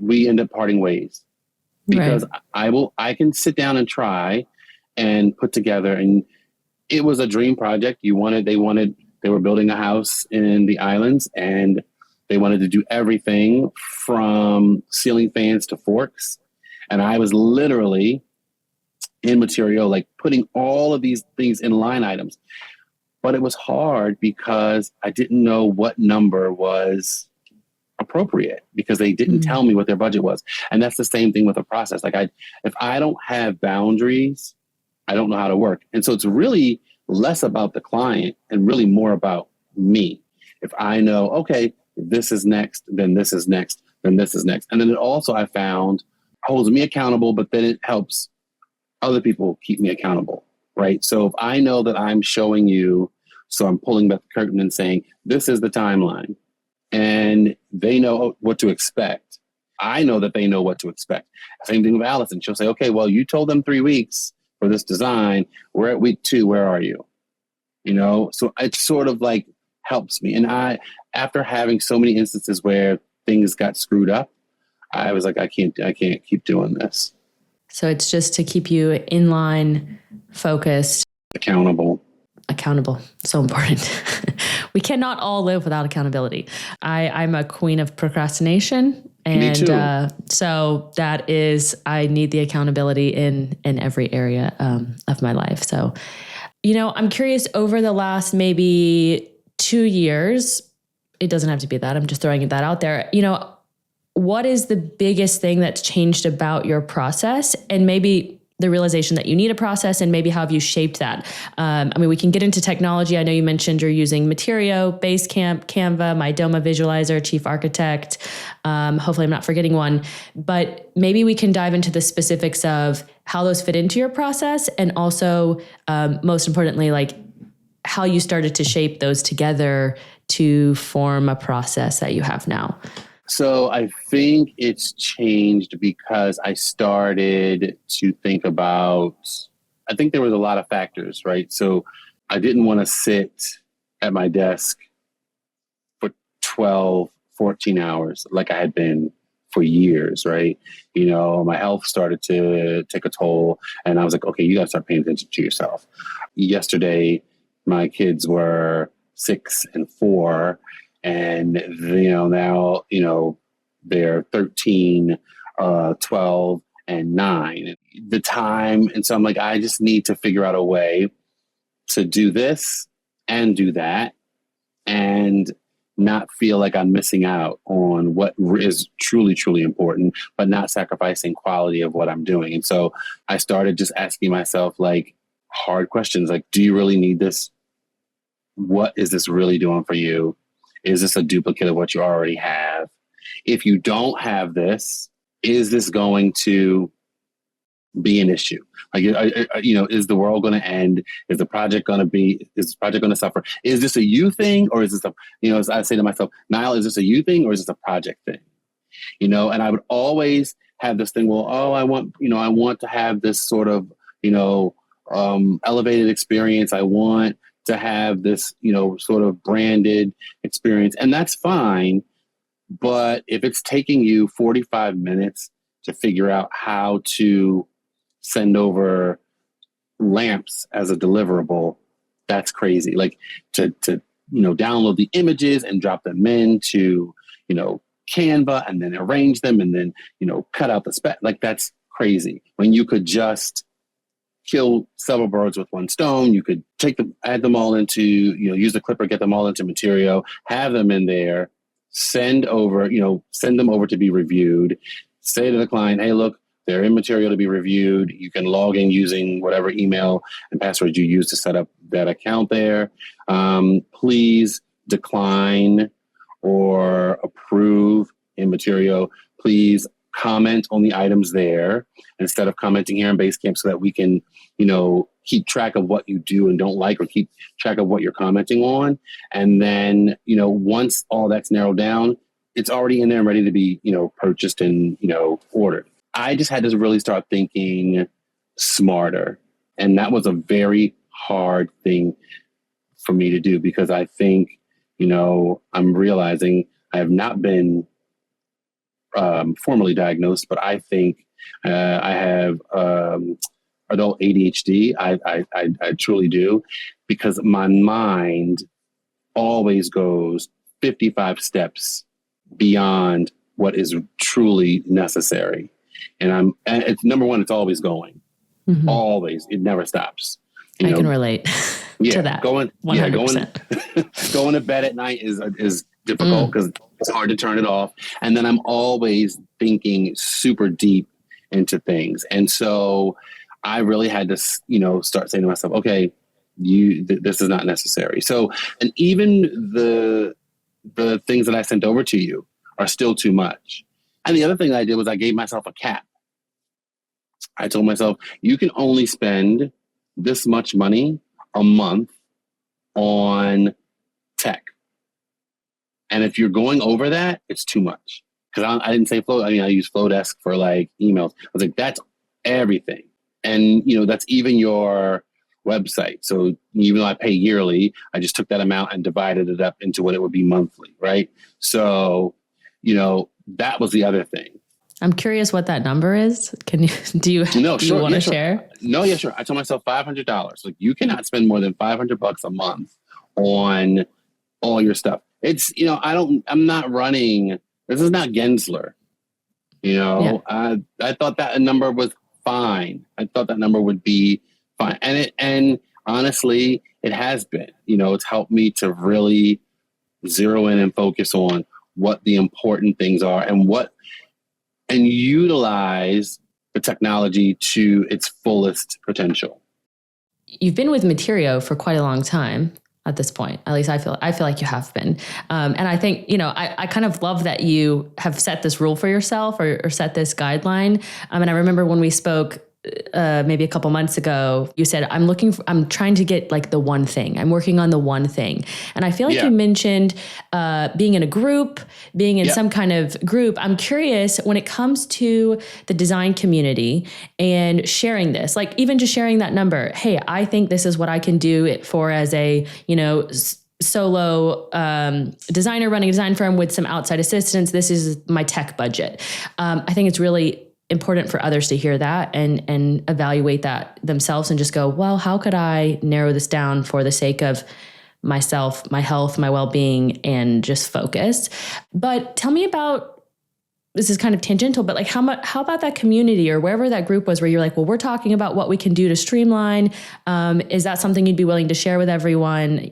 We end up parting ways because right. I can sit down and try and put together, and it was a dream project. They were building a house in the islands and they wanted to do everything from ceiling fans to forks. And I was literally in material, like putting all of these things in line items. But it was hard because I didn't know what number was appropriate because they didn't tell me what their budget was. And that's the same thing with a process. If I don't have boundaries, I don't know how to work. And so it's really less about the client and really more about me. If I know, okay, this is next, then this is next, then this is next. And then it also, I found, holds me accountable, but then it helps other people keep me accountable, right? So if I know that I'm showing you, so I'm pulling back the curtain and saying, this is the timeline, and they know what to expect. I know that they know what to expect. Same thing with Allison. She'll say, okay, well, you told them 3 weeks for this design. We're at week 2. Where are you? So it sort of like helps me. And after having so many instances where things got screwed up, I was like, I can't keep doing this. So it's just to keep you in line, focused. Accountable. So important. We cannot all live without accountability. I'm a queen of procrastination. And me too. So that is, I need the accountability in every area of my life. So, I'm curious, over the last maybe 2 years, it doesn't have to be that, I'm just throwing that out there. What is the biggest thing that's changed about your process, and maybe the realization that you need a process, and maybe how have you shaped that? We can get into technology. I know you mentioned you're using Materio, Basecamp, Canva, Mydoma Visualizer, Chief Architect. Hopefully I'm not forgetting one, but maybe we can dive into the specifics of how those fit into your process, and also most importantly, like how you started to shape those together to form a process that you have now? So I think it's changed because I started to think about, I think there was a lot of factors, right? So I didn't want to sit at my desk for 12, 14 hours like I had been for years, right? My health started to take a toll, and I was like, okay, you got to start paying attention to yourself. Yesterday, my kids were 6 and 4, and now they're 13, 12, and 9. The time, and so I'm like, I just need to figure out a way to do this and do that, and not feel like I'm missing out on what is truly, truly important, but not sacrificing quality of what I'm doing. And so I started just asking myself like hard questions, like, do you really need this? What is this really doing for you? Is this a duplicate of what you already have? If you don't have this, is this going to be an issue? Like, is the world going to end? Is the project going to suffer? Is this a you thing, or is this as I say to myself, Nile, is this a you thing, or is this a project thing? And I would always have this thing, well, I want to have this sort of, elevated experience. I want to have this, sort of branded experience, and that's fine. But if it's taking you 45 minutes to figure out how to send over lamps as a deliverable, that's crazy. Like to download the images and drop them into, Canva, and then arrange them, and then, cut out the spec. Like, that's crazy. When you could just kill several birds with one stone. You could add them all into, use the clipper, get them all into Material, have them in there, send them over to be reviewed, say to the client, hey, look, they're in Material to be reviewed. You can log in using whatever email and password you use to set up that account there. Please decline or approve in Material. Please comment on the items there instead of commenting here in Basecamp, so that we can, keep track of what you do and don't like, or keep track of what you're commenting on. And then, once all that's narrowed down, it's already in there and ready to be, purchased and, ordered. I just had to really start thinking smarter. And that was a very hard thing for me to do, because I think, I'm realizing I have not been formally diagnosed, but I think I have adult ADHD. I truly do, because my mind always goes 55 steps beyond what is truly necessary. And it's number one, it's always going. Mm-hmm. Always. It never stops. I can relate to that. 100%. Going to bed at night is difficult because it's hard to turn it off. And then I'm always thinking super deep into things. And so I really had to, start saying to myself, okay, this is not necessary. So, and even the things that I sent over to you are still too much. And the other thing that I did was I gave myself a cap. I told myself, you can only spend this much money a month on tech. And if you're going over that, it's too much. Because I didn't say Flow. I use Flowdesk for like emails. I was like, that's everything. And, that's even your website. So even though I pay yearly, I just took that amount and divided it up into what it would be monthly, right? So, that was the other thing. I'm curious what that number is. Do you want to share? No, yeah, sure. I told myself $500. Like, you cannot spend more than $500 a month on all your stuff. It's, I'm not running, this is not Gensler. Yeah. I thought that number was fine. I thought that number would be fine. And honestly, it has been, it's helped me to really zero in and focus on what the important things are and utilize the technology to its fullest potential. You've been with Material for quite a long time at this point. At least I feel like you have been. And I think, I kind of love that you have set this rule for yourself or set this guideline. And I remember when we spoke maybe a couple months ago, you said, I'm trying to get like the one thing. I'm working on the one thing. And I feel like you mentioned being in a group, being in some kind of group. I'm curious when it comes to the design community and sharing this, like even just sharing that number. Hey, I think this is what I can do it for as a, solo designer running a design firm with some outside assistance. This is my tech budget. I think it's really important for others to hear that and evaluate that themselves and just go, well, how could I narrow this down for the sake of myself, my health, my well-being, and just focus. But tell me about, this is kind of tangential, but like how about that community or wherever that group was where you're like, well, we're talking about what we can do to streamline. Is that something you'd be willing to share with everyone?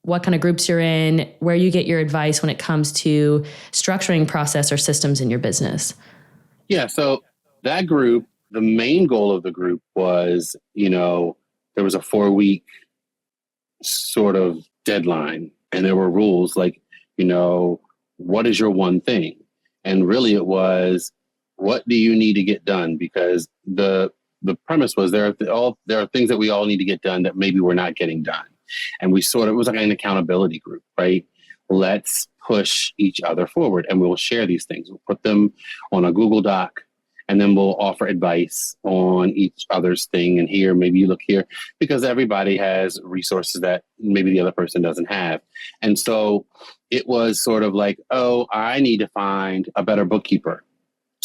What kind of groups you're in, where you get your advice when it comes to structuring process or systems in your business? Yeah. So that group, the main goal of the group was, there was a 4-week sort of deadline and there were rules like, what is your one thing? And really it was, what do you need to get done? Because the premise was there are things that we all need to get done that maybe we're not getting done. And it was like an accountability group, right? Let's push each other forward and we'll share these things. We'll put them on a Google Doc and then we'll offer advice on each other's thing. And here, maybe you look here, because everybody has resources that maybe the other person doesn't have. And so it was sort of like, oh, I need to find a better bookkeeper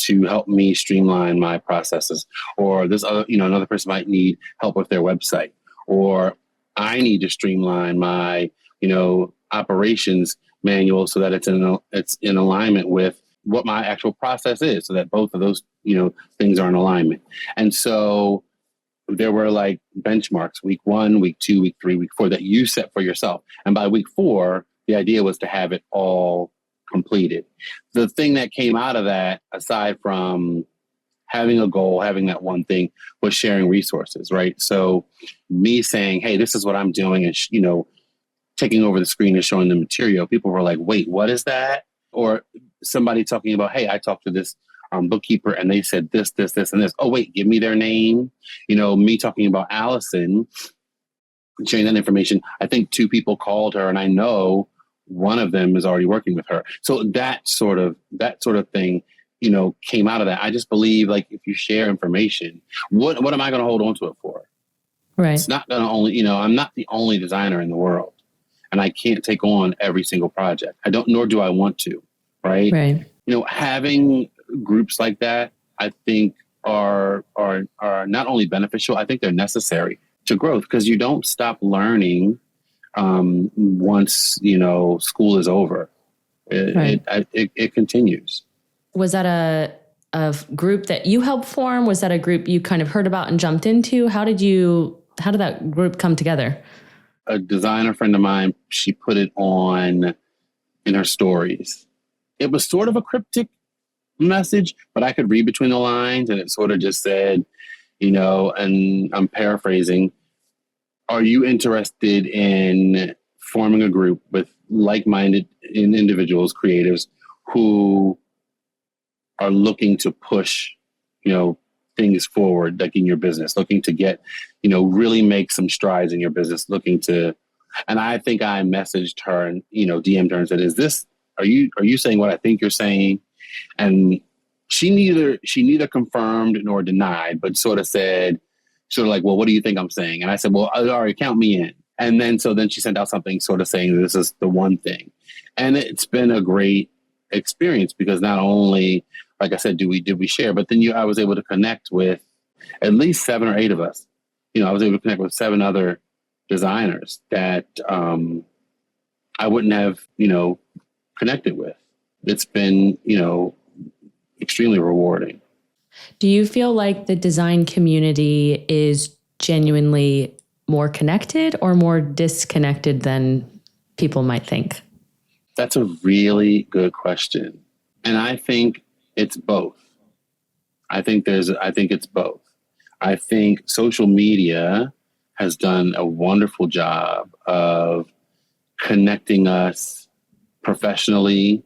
to help me streamline my processes. Or this other, another person might need help with their website. Or I need to streamline my, operations manual so that it's in alignment with what my actual process is, so that both of those, things are in alignment. And so there were like benchmarks, week 1, week 2, week 3, week 4 that you set for yourself. And by week 4, the idea was to have it all completed. The thing that came out of that, aside from having a goal, having that one thing, was sharing resources, right? So me saying, hey, this is what I'm doing, and, taking over the screen and showing the material, people were like, wait, what is that? Or somebody talking about, hey, I talked to this bookkeeper and they said this, this, this, and this. Oh, wait, give me their name. Me talking about Allison, sharing that information. I think 2 people called her and I know one of them is already working with her. So that sort of thing, came out of that. I just believe like if you share information, what am I going to hold on to it for? Right. It's not going to only, I'm not the only designer in the world. And I can't take on every single project. Nor do I want to, right? Right. Having groups like that, I think are not only beneficial, I think they're necessary to growth, because you don't stop learning once, school is over. It continues. Was that a group that you helped form? Was that a group you kind of heard about and jumped into? How did that group come together? A designer friend of mine, she put it on in her stories. It was sort of a cryptic message, but I could read between the lines, and it sort of just said, and I'm paraphrasing, are you interested in forming a group with like-minded individuals, creatives, who are looking to push, things forward, like in your business, looking to get, really make some strides in your business, and I think I messaged her and, DM'd her and said, are you saying what I think you're saying? And she neither confirmed nor denied, but sort of like, well, what do you think I'm saying? And I said, well, all right, count me in. And then she sent out something sort of saying this is the one thing. And it's been a great experience because not only, like I said, did we share, but then I was able to connect with at least 7 or 8 of us. I was able to connect with 7 other designers that I wouldn't have, connected with. It's been, extremely rewarding. Do you feel like the design community is genuinely more connected or more disconnected than people might think? That's a really good question. And I think it's both. I think it's both. I think social media has done a wonderful job of connecting us professionally,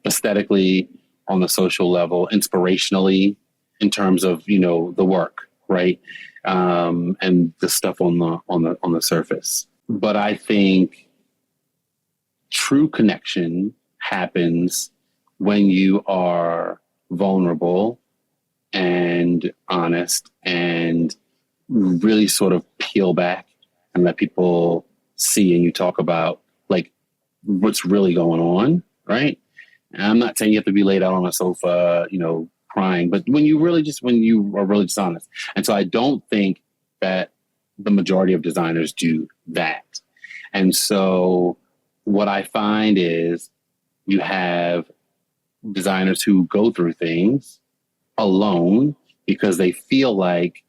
aesthetically, on the social level, inspirationally, in terms of, you know, the work, right? And the stuff on the surface. But I think true connection happens when you are vulnerable and honest and really sort of peel back and let people see, and you talk about like what's really going on, right? And I'm not saying you have to be laid out on a sofa, you know, crying, but when you are really just honest. And so I don't think that the majority of designers do that. And so what I find is you have designers who go through things alone because they feel like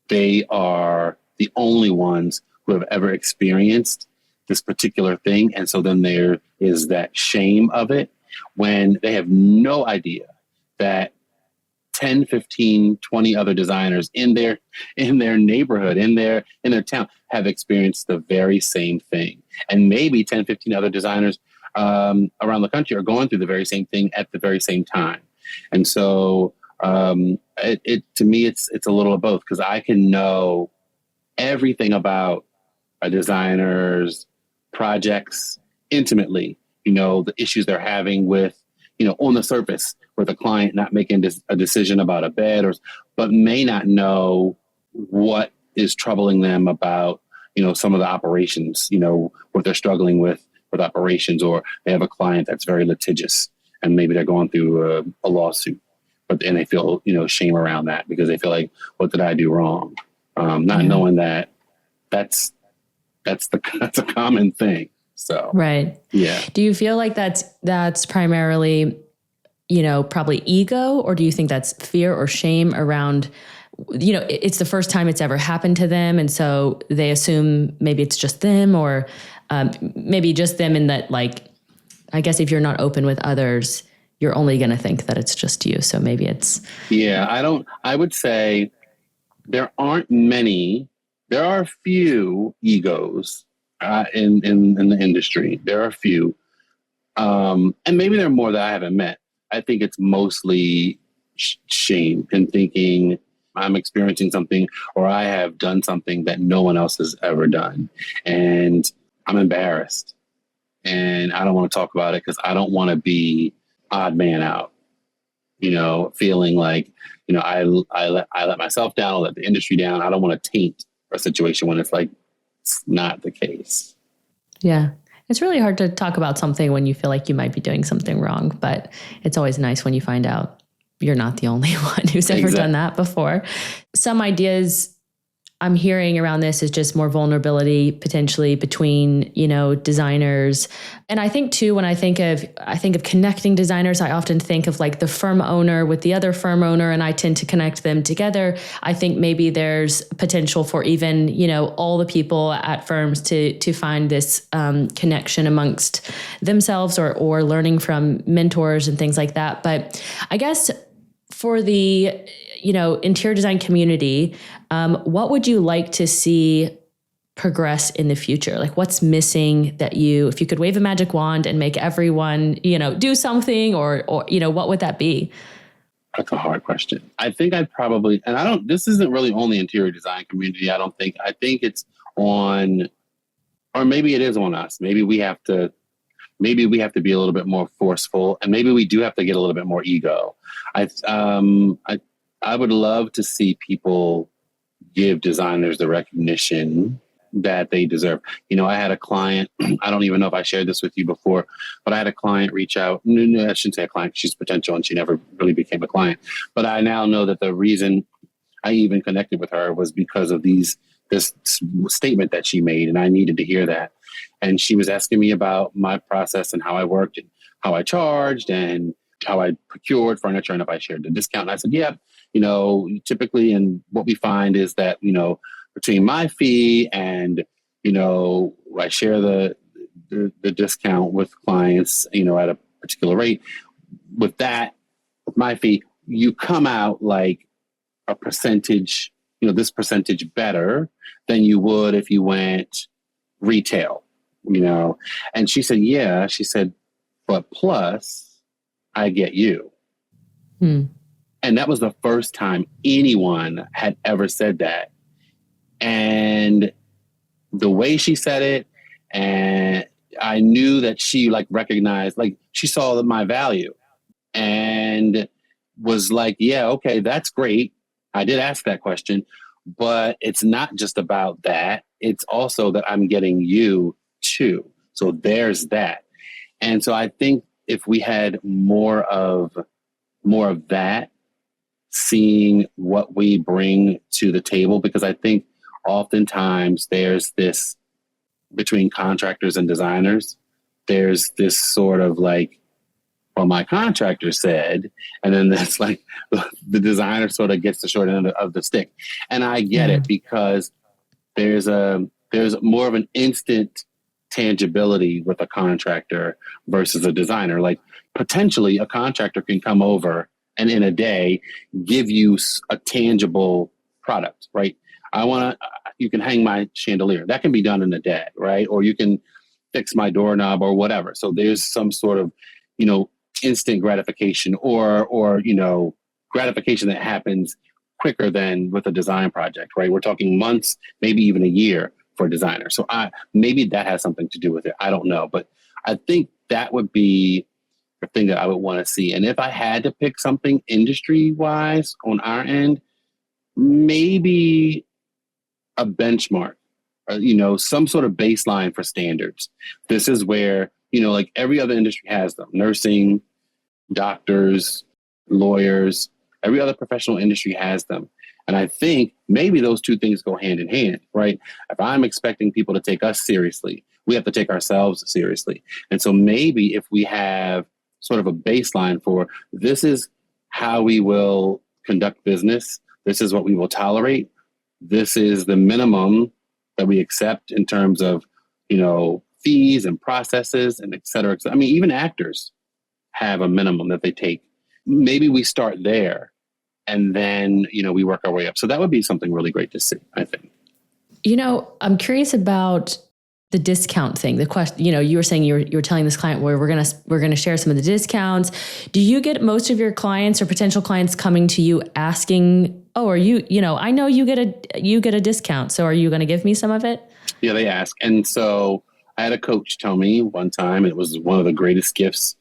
they are the only ones who have ever experienced this particular thing. And so then there is that shame of it when they have no idea that 10, 15, 20 other designers in their neighborhood, in their town have experienced the very same thing. And maybe 10, 15 other designers around the country are going through the very same thing at the very same time. And so to me, it's a little of both, because I can know everything about a designer's projects intimately, you know, the issues they're having with, you know, on the surface with a client not making a decision about a bed, but may not know what is troubling them about, you know, some of the operations, you know, what they're struggling with operations, or they have a client that's very litigious and maybe they're going through a lawsuit, and they feel, you know, shame around that because they feel like, what did I do wrong? Not knowing that that's a common thing. So, right. Yeah. Do you feel like that's primarily, you know, probably ego, or do you think that's fear or shame around, you know, it's the first time it's ever happened to them, and so they assume maybe it's just them, or maybe just them in that, like, I guess if you're not open with others, you're only going to think that it's just you. So maybe it's... Yeah, I would say there aren't many. There are a few egos in the industry. There are a few. And maybe there are more that I haven't met. I think it's mostly shame and thinking I'm experiencing something, or I have done something that no one else has ever done. And I'm embarrassed. And I don't want to talk about it because I don't want to be odd man out, you know, feeling like, you know, I let myself down, I let the industry down. I don't want to taint a situation when it's like, it's not the case. Yeah. It's really hard to talk about something when you feel like you might be doing something wrong, but it's always nice when you find out you're not the only one who's ever done that before. Some ideas I'm hearing around this is just more vulnerability potentially between, you know, designers. And I think too, when I think of connecting designers, I often think of like the firm owner with the other firm owner, and I tend to connect them together. I think maybe there's potential for even, you know, all the people at firms to find this connection amongst themselves, or learning from mentors and things like that. But I guess for the, you know, interior design community, what would you like to see progress in the future? Like, what's missing that if you could wave a magic wand and make everyone, you know, do something, or, you know, what would that be? That's a hard question. I think I'd probably, and this isn't really on the interior design community. I think it's on, or maybe it is on us. Maybe we have to be a little bit more forceful, and maybe we do have to get a little bit more ego. I would love to see people give designers the recognition that they deserve. You know, I had a client, I don't even know if I shared this with you before, but I had a client reach out. No, I shouldn't say a client. She's potential and she never really became a client. But I now know that the reason I even connected with her was because of this statement that she made, and I needed to hear that. And she was asking me about my process and how I worked and how I charged and how I procured furniture and if I shared the discount. And I said, yeah, you know, typically, and what we find is that, you know, between my fee and, you know, I share the discount with clients, you know, at a particular rate. With my fee, you come out like a percentage, you know, this percentage better than you would if you went retail, you know. And she said, but plus I get you. And that was the first time anyone had ever said that. And the way she said it, and I knew that she like recognized, like she saw my value and was like, yeah, okay, that's great. I did ask that question, but it's not just about that. It's also that I'm getting you too. So there's that. And so I think if we had more of that, seeing what we bring to the table, because I think oftentimes there's this between contractors and designers, there's this sort of like, well, my contractor said, and then that's like the designer sort of gets the short end of the stick. And I get it, because there's more of an instant tangibility with a contractor versus a designer. Like potentially a contractor can come over and in a day give you a tangible product, right? You can hang my chandelier. That can be done in a day, right? Or you can fix my doorknob or whatever. So there's some sort of, instant gratification or gratification that happens quicker than with a design project, right? We're talking months, maybe even a year for a designer. So maybe that has something to do with it. I don't know, but I think that would be the thing that I would want to see. And if I had to pick something industry-wise on our end, maybe a benchmark, some sort of baseline for standards. This is where, like every other industry has them. Nursing, doctors, lawyers, every other professional industry has them. And I think maybe those two things go hand in hand, right? If I'm expecting people to take us seriously, we have to take ourselves seriously. And so maybe if we have sort of a baseline for this is how we will conduct business, this is what we will tolerate, this is the minimum that we accept in terms of, fees and processes and et cetera. I mean, even actors have a minimum that they take. Maybe we start there and then, we work our way up. So that would be something really great to see, I think. I'm curious about the discount thing. The question, you were saying you were telling this client where we're going to share some of the discounts. Do you get most of your clients or potential clients coming to you asking, oh, are you, I know you get a discount. So are you going to give me some of it? Yeah, they ask. And so I had a coach tell me one time, it was one of the greatest gifts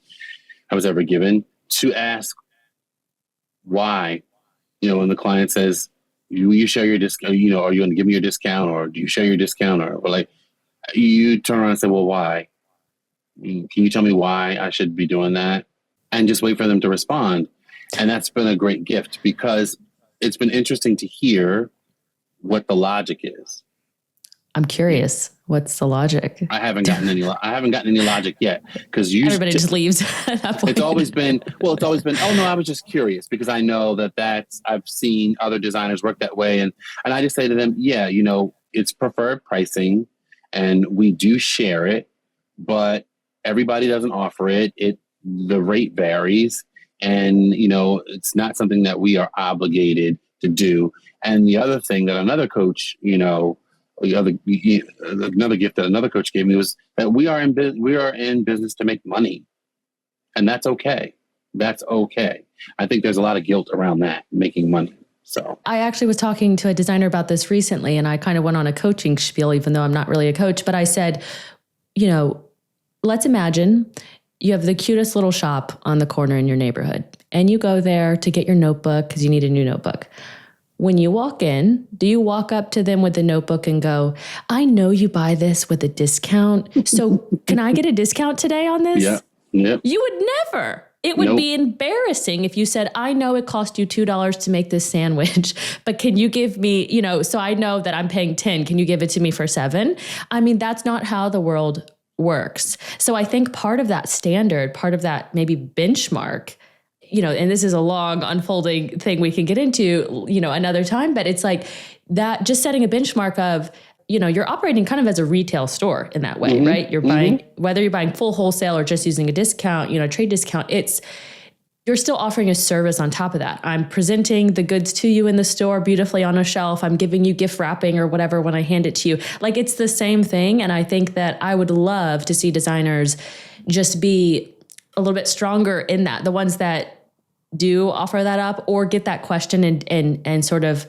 I was ever given, to ask why, when the client says, you share your discount, are you going to give me your discount, or do you share your discount, or like, you turn around and say, well, why? Can you tell me why I should be doing that? And just wait for them to respond. And that's been a great gift, because it's been interesting to hear what the logic is. I'm curious. What's the logic? I haven't gotten any logic yet, because everybody just leaves at that point. It's always been, oh no, I was just curious, because I know I've seen other designers work that way. And I just say to them, yeah, it's preferred pricing and we do share it, but everybody doesn't offer it. The rate varies, and, it's not something that we are obligated to do. And the other thing that another coach, another gift that another coach gave me was that we are in business to make money, and that's okay. That's okay. I think there's a lot of guilt around that, making money. So I actually was talking to a designer about this recently, and I kind of went on a coaching spiel, even though I'm not really a coach, but I said, let's imagine you have the cutest little shop on the corner in your neighborhood, and you go there to get your notebook because you need a new notebook. When you walk in, do you walk up to them with the notebook and go, I know you buy this with a discount, so can I get a discount today on this? Yeah. Yep. You would never. It would be embarrassing if you said, I know it cost you $2 to make this sandwich, but can you give me, so I know that I'm paying 10. Can you give it to me for 7? I mean, that's not how the world works. So I think part of that standard, part of that maybe benchmark, and this is a long unfolding thing we can get into, another time, but it's like that, just setting a benchmark of, you're operating kind of as a retail store in that way, right? You're buying, whether you're buying full wholesale or just using a discount, trade discount, you're still offering a service on top of that. I'm presenting the goods to you in the store beautifully on a shelf. I'm giving you gift wrapping or whatever when I hand it to you. Like, it's the same thing. And I think that I would love to see designers just be a little bit stronger in that. The ones that do offer that up or get that question and sort of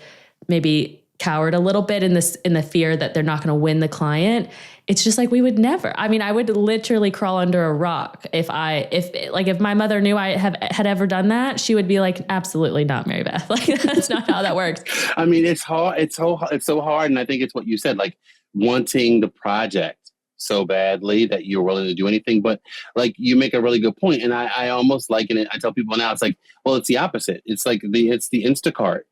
maybe cowered a little bit in the fear that they're not going to win the client, it's just like, we would never. I mean, I would literally crawl under a rock if my mother knew I had ever done that. She would be like, absolutely not, Mary Beth. Like, that's not how that works. I mean, it's hard. It's so hard. And I think it's what you said, like wanting the project so badly that you're willing to do anything. But like, you make a really good point. And I almost liken it. I tell people now, it's like, well, it's the opposite. It's like it's the Instacart.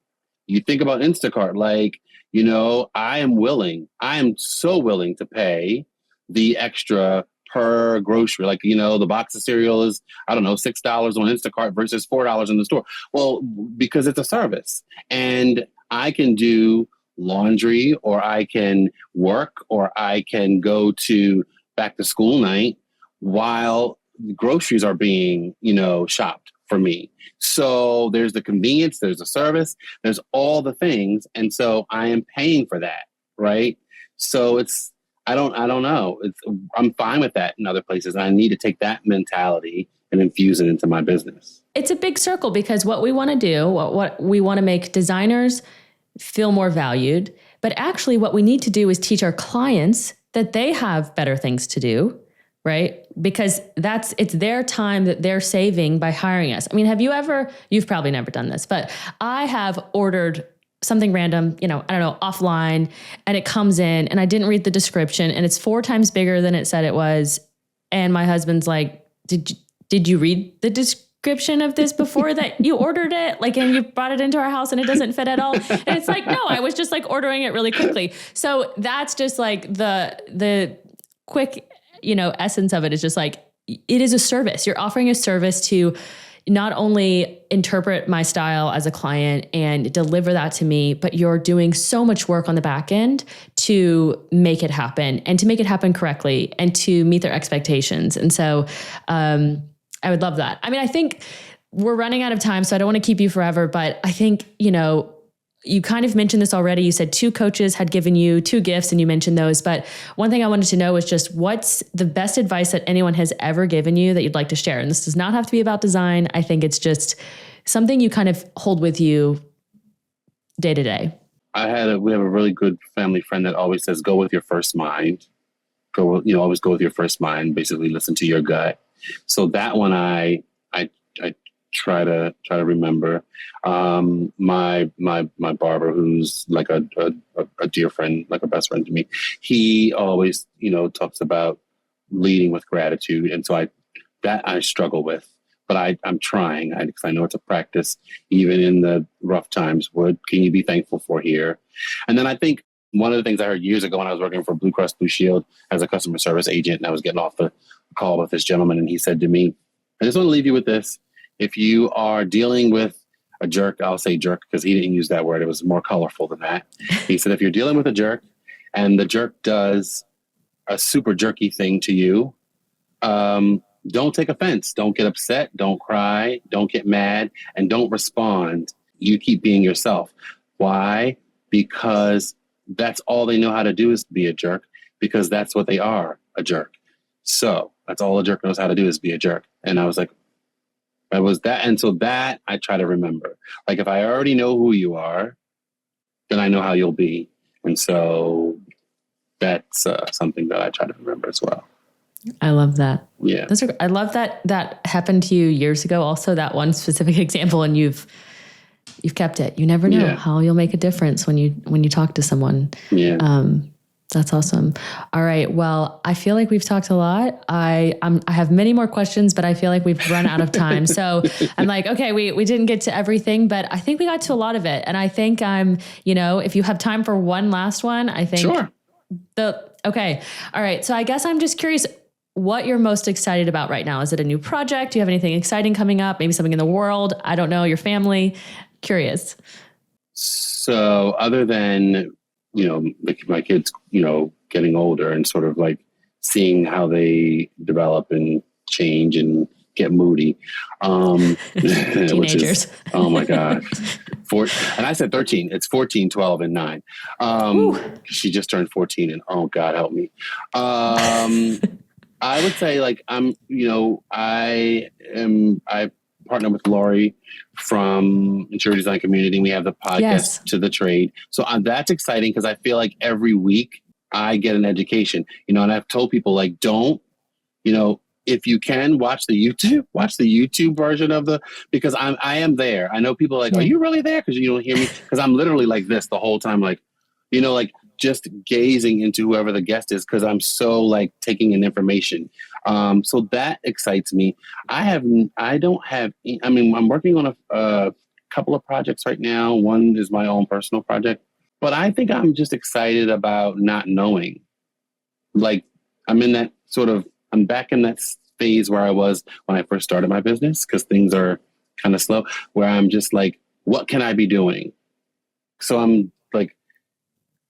You think about Instacart, like, I am so willing to pay the extra per grocery. Like, the box of cereal is, I don't know, $6 on Instacart versus $4 in the store. Well, because it's a service, and I can do laundry, or I can work, or I can go to back to school night while groceries are being, shopped for me. So there's the convenience, there's the service, there's all the things. And so I am paying for that. Right. So I don't know. I'm fine with that in other places. I need to take that mentality and infuse it into my business. It's a big circle, because what we want to do, what we want to make designers feel more valued, but actually what we need to do is teach our clients that they have better things to do. Right? Because it's their time that they're saving by hiring us. I mean, you've probably never done this, but I have ordered something random, I don't know, offline, and it comes in and I didn't read the description and it's 4 times bigger than it said it was. And my husband's like, did you read the description of this before that you ordered it? Like, and you brought it into our house and it doesn't fit at all. And it's like, no, I was just like ordering it really quickly. So that's just like the quick, essence of it is just like, it is a service. You're offering a service to not only interpret my style as a client and deliver that to me, but you're doing so much work on the back end to make it happen and to make it happen correctly and to meet their expectations. And so I would love that. I mean, I think we're running out of time, so I don't want to keep you forever, but I think, you kind of mentioned this already. You said 2 coaches had given you 2 gifts and you mentioned those. But one thing I wanted to know is just, what's the best advice that anyone has ever given you that you'd like to share? And this does not have to be about design. I think it's just something you kind of hold with you day to day. We have a really good family friend that always says, go with your first mind. Always go with your first mind, basically listen to your gut. So that one I try to remember. My barber, who's like a dear friend, like a best friend to me, he always, talks about leading with gratitude. And so I struggle with, but I'm trying, because I know it's a practice, even in the rough times. What can you be thankful for here? And then I think one of the things I heard years ago when I was working for Blue Cross Blue Shield as a customer service agent, and I was getting off the call with this gentleman, and he said to me, I just want to leave you with this. If you are dealing with a jerk, I'll say jerk because he didn't use that word. It was more colorful than that. He said, if you're dealing with a jerk and the jerk does a super jerky thing to you, don't take offense. Don't get upset. Don't cry. Don't get mad. And don't respond. You keep being yourself. Why? Because that's all they know how to do is be a jerk, because that's what they are, a jerk. So that's all a jerk knows how to do is be a jerk. And I was like, I was that. And so that I try to remember. Like, if I already know who you are, then I know how you'll be. And so that's something that I try to remember as well. I love that. Yeah. I love that happened to you years ago. Also, that one specific example, and you've kept it. You never know how you'll make a difference when you talk to someone. Yeah. That's awesome. All right. Well, I feel like we've talked a lot. I have many more questions, but I feel like we've run out of time. So I'm like, okay, we didn't get to everything, but I think we got to a lot of it. And I think if you have time for one last one, I think. Sure. Okay. All right. So I guess I'm just curious what you're most excited about right now. Is it a new project? Do you have anything exciting coming up? Maybe something in the world? I don't know. Your family? Curious. So other than my kids, getting older and sort of like seeing how they develop and change and get moody. Teenagers. Which is, oh my gosh. And I said 13. It's 14, 12, and 9. She just turned 14 and oh God, help me. I would say like, I partner with Lori from Interior Design Community. We have the podcast To the Trade. So that's exciting because I feel like every week I get an education, and I've told people like, don't, if you can watch the YouTube version because I am there. I know people are like, are you really there? Because you don't hear me. Because I'm literally like this the whole time, like, like just gazing into whoever the guest is because I'm so like taking in information. So that excites me. I'm working on a couple of projects right now. One is my own personal project, but I think I'm just excited about not knowing. Like I'm back in that phase where I was when I first started my business because things are kind of slow, where I'm just like, what can I be doing? So I'm like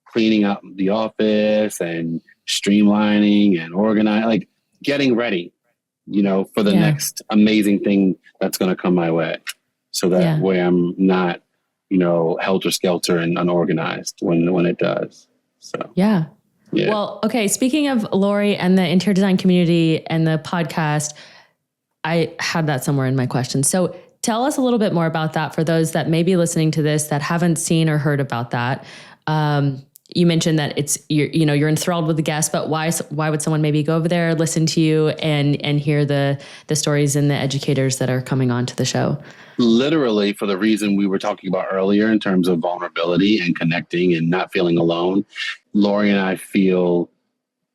cleaning up the office and streamlining and organizing, like getting ready, for the next amazing thing that's going to come my way. So that way I'm not, helter-skelter and unorganized when it does. So, yeah. Well, okay. Speaking of Lori and the interior design community and the podcast, I had that somewhere in my question. So tell us a little bit more about that for those that may be listening to this that haven't seen or heard about that. You mentioned that you're enthralled with the guest, but why would someone maybe go over there, listen to you and hear the stories and the educators that are coming on to the show? Literally for the reason we were talking about earlier in terms of vulnerability and connecting and not feeling alone. Lori and I feel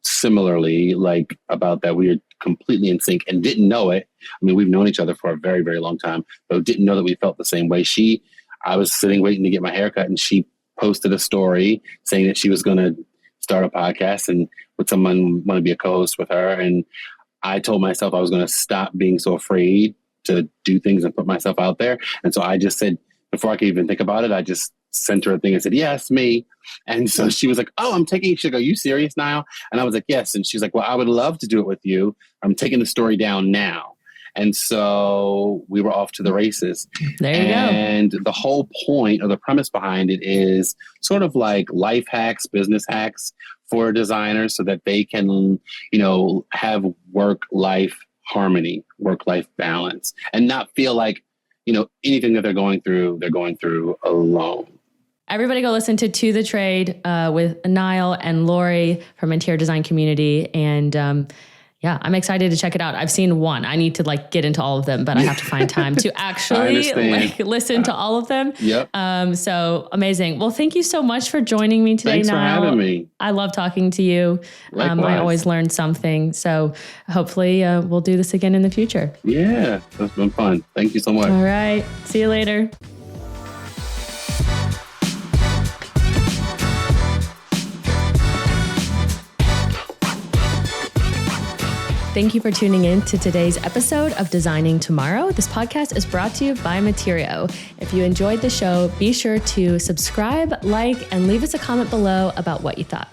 similarly like about that. We are completely in sync and didn't know it. I mean, we've known each other for a very, very long time, but didn't know that we felt the same way. I was sitting waiting to get my haircut and she posted a story saying that she was going to start a podcast and would someone want to be a co-host with her. And I told myself I was going to stop being so afraid to do things and put myself out there. And so I just said, before I could even think about it, I just sent her a thing and said, yes, me. And so she was like, oh, I'm taking it. She'll go, you serious now? And I was like, yes. And she's like, well, I would love to do it with you. I'm taking the story down now. And so we were off to the races. There you go. And the whole point or the premise behind it is sort of like life hacks, business hacks for designers so that they can, have work-life harmony, work-life balance, and not feel like, anything that they're going through alone. Everybody go listen to the Trade with Nile and Lori from Interior Design Community. And I'm excited to check it out. I've seen one. I need to get into all of them, but I have to find time to actually listen to all of them. Yep. So amazing. Well, thank you so much for joining me today, Thanks Nile. for having me. I love talking to you. I always learn something. So hopefully we'll do this again in the future. Yeah, that's been fun. Thank you so much. All right. See you later. Thank you for tuning in to today's episode of Designing Tomorrow. This podcast is brought to you by Materio. If you enjoyed the show, be sure to subscribe, like, and leave us a comment below about what you thought.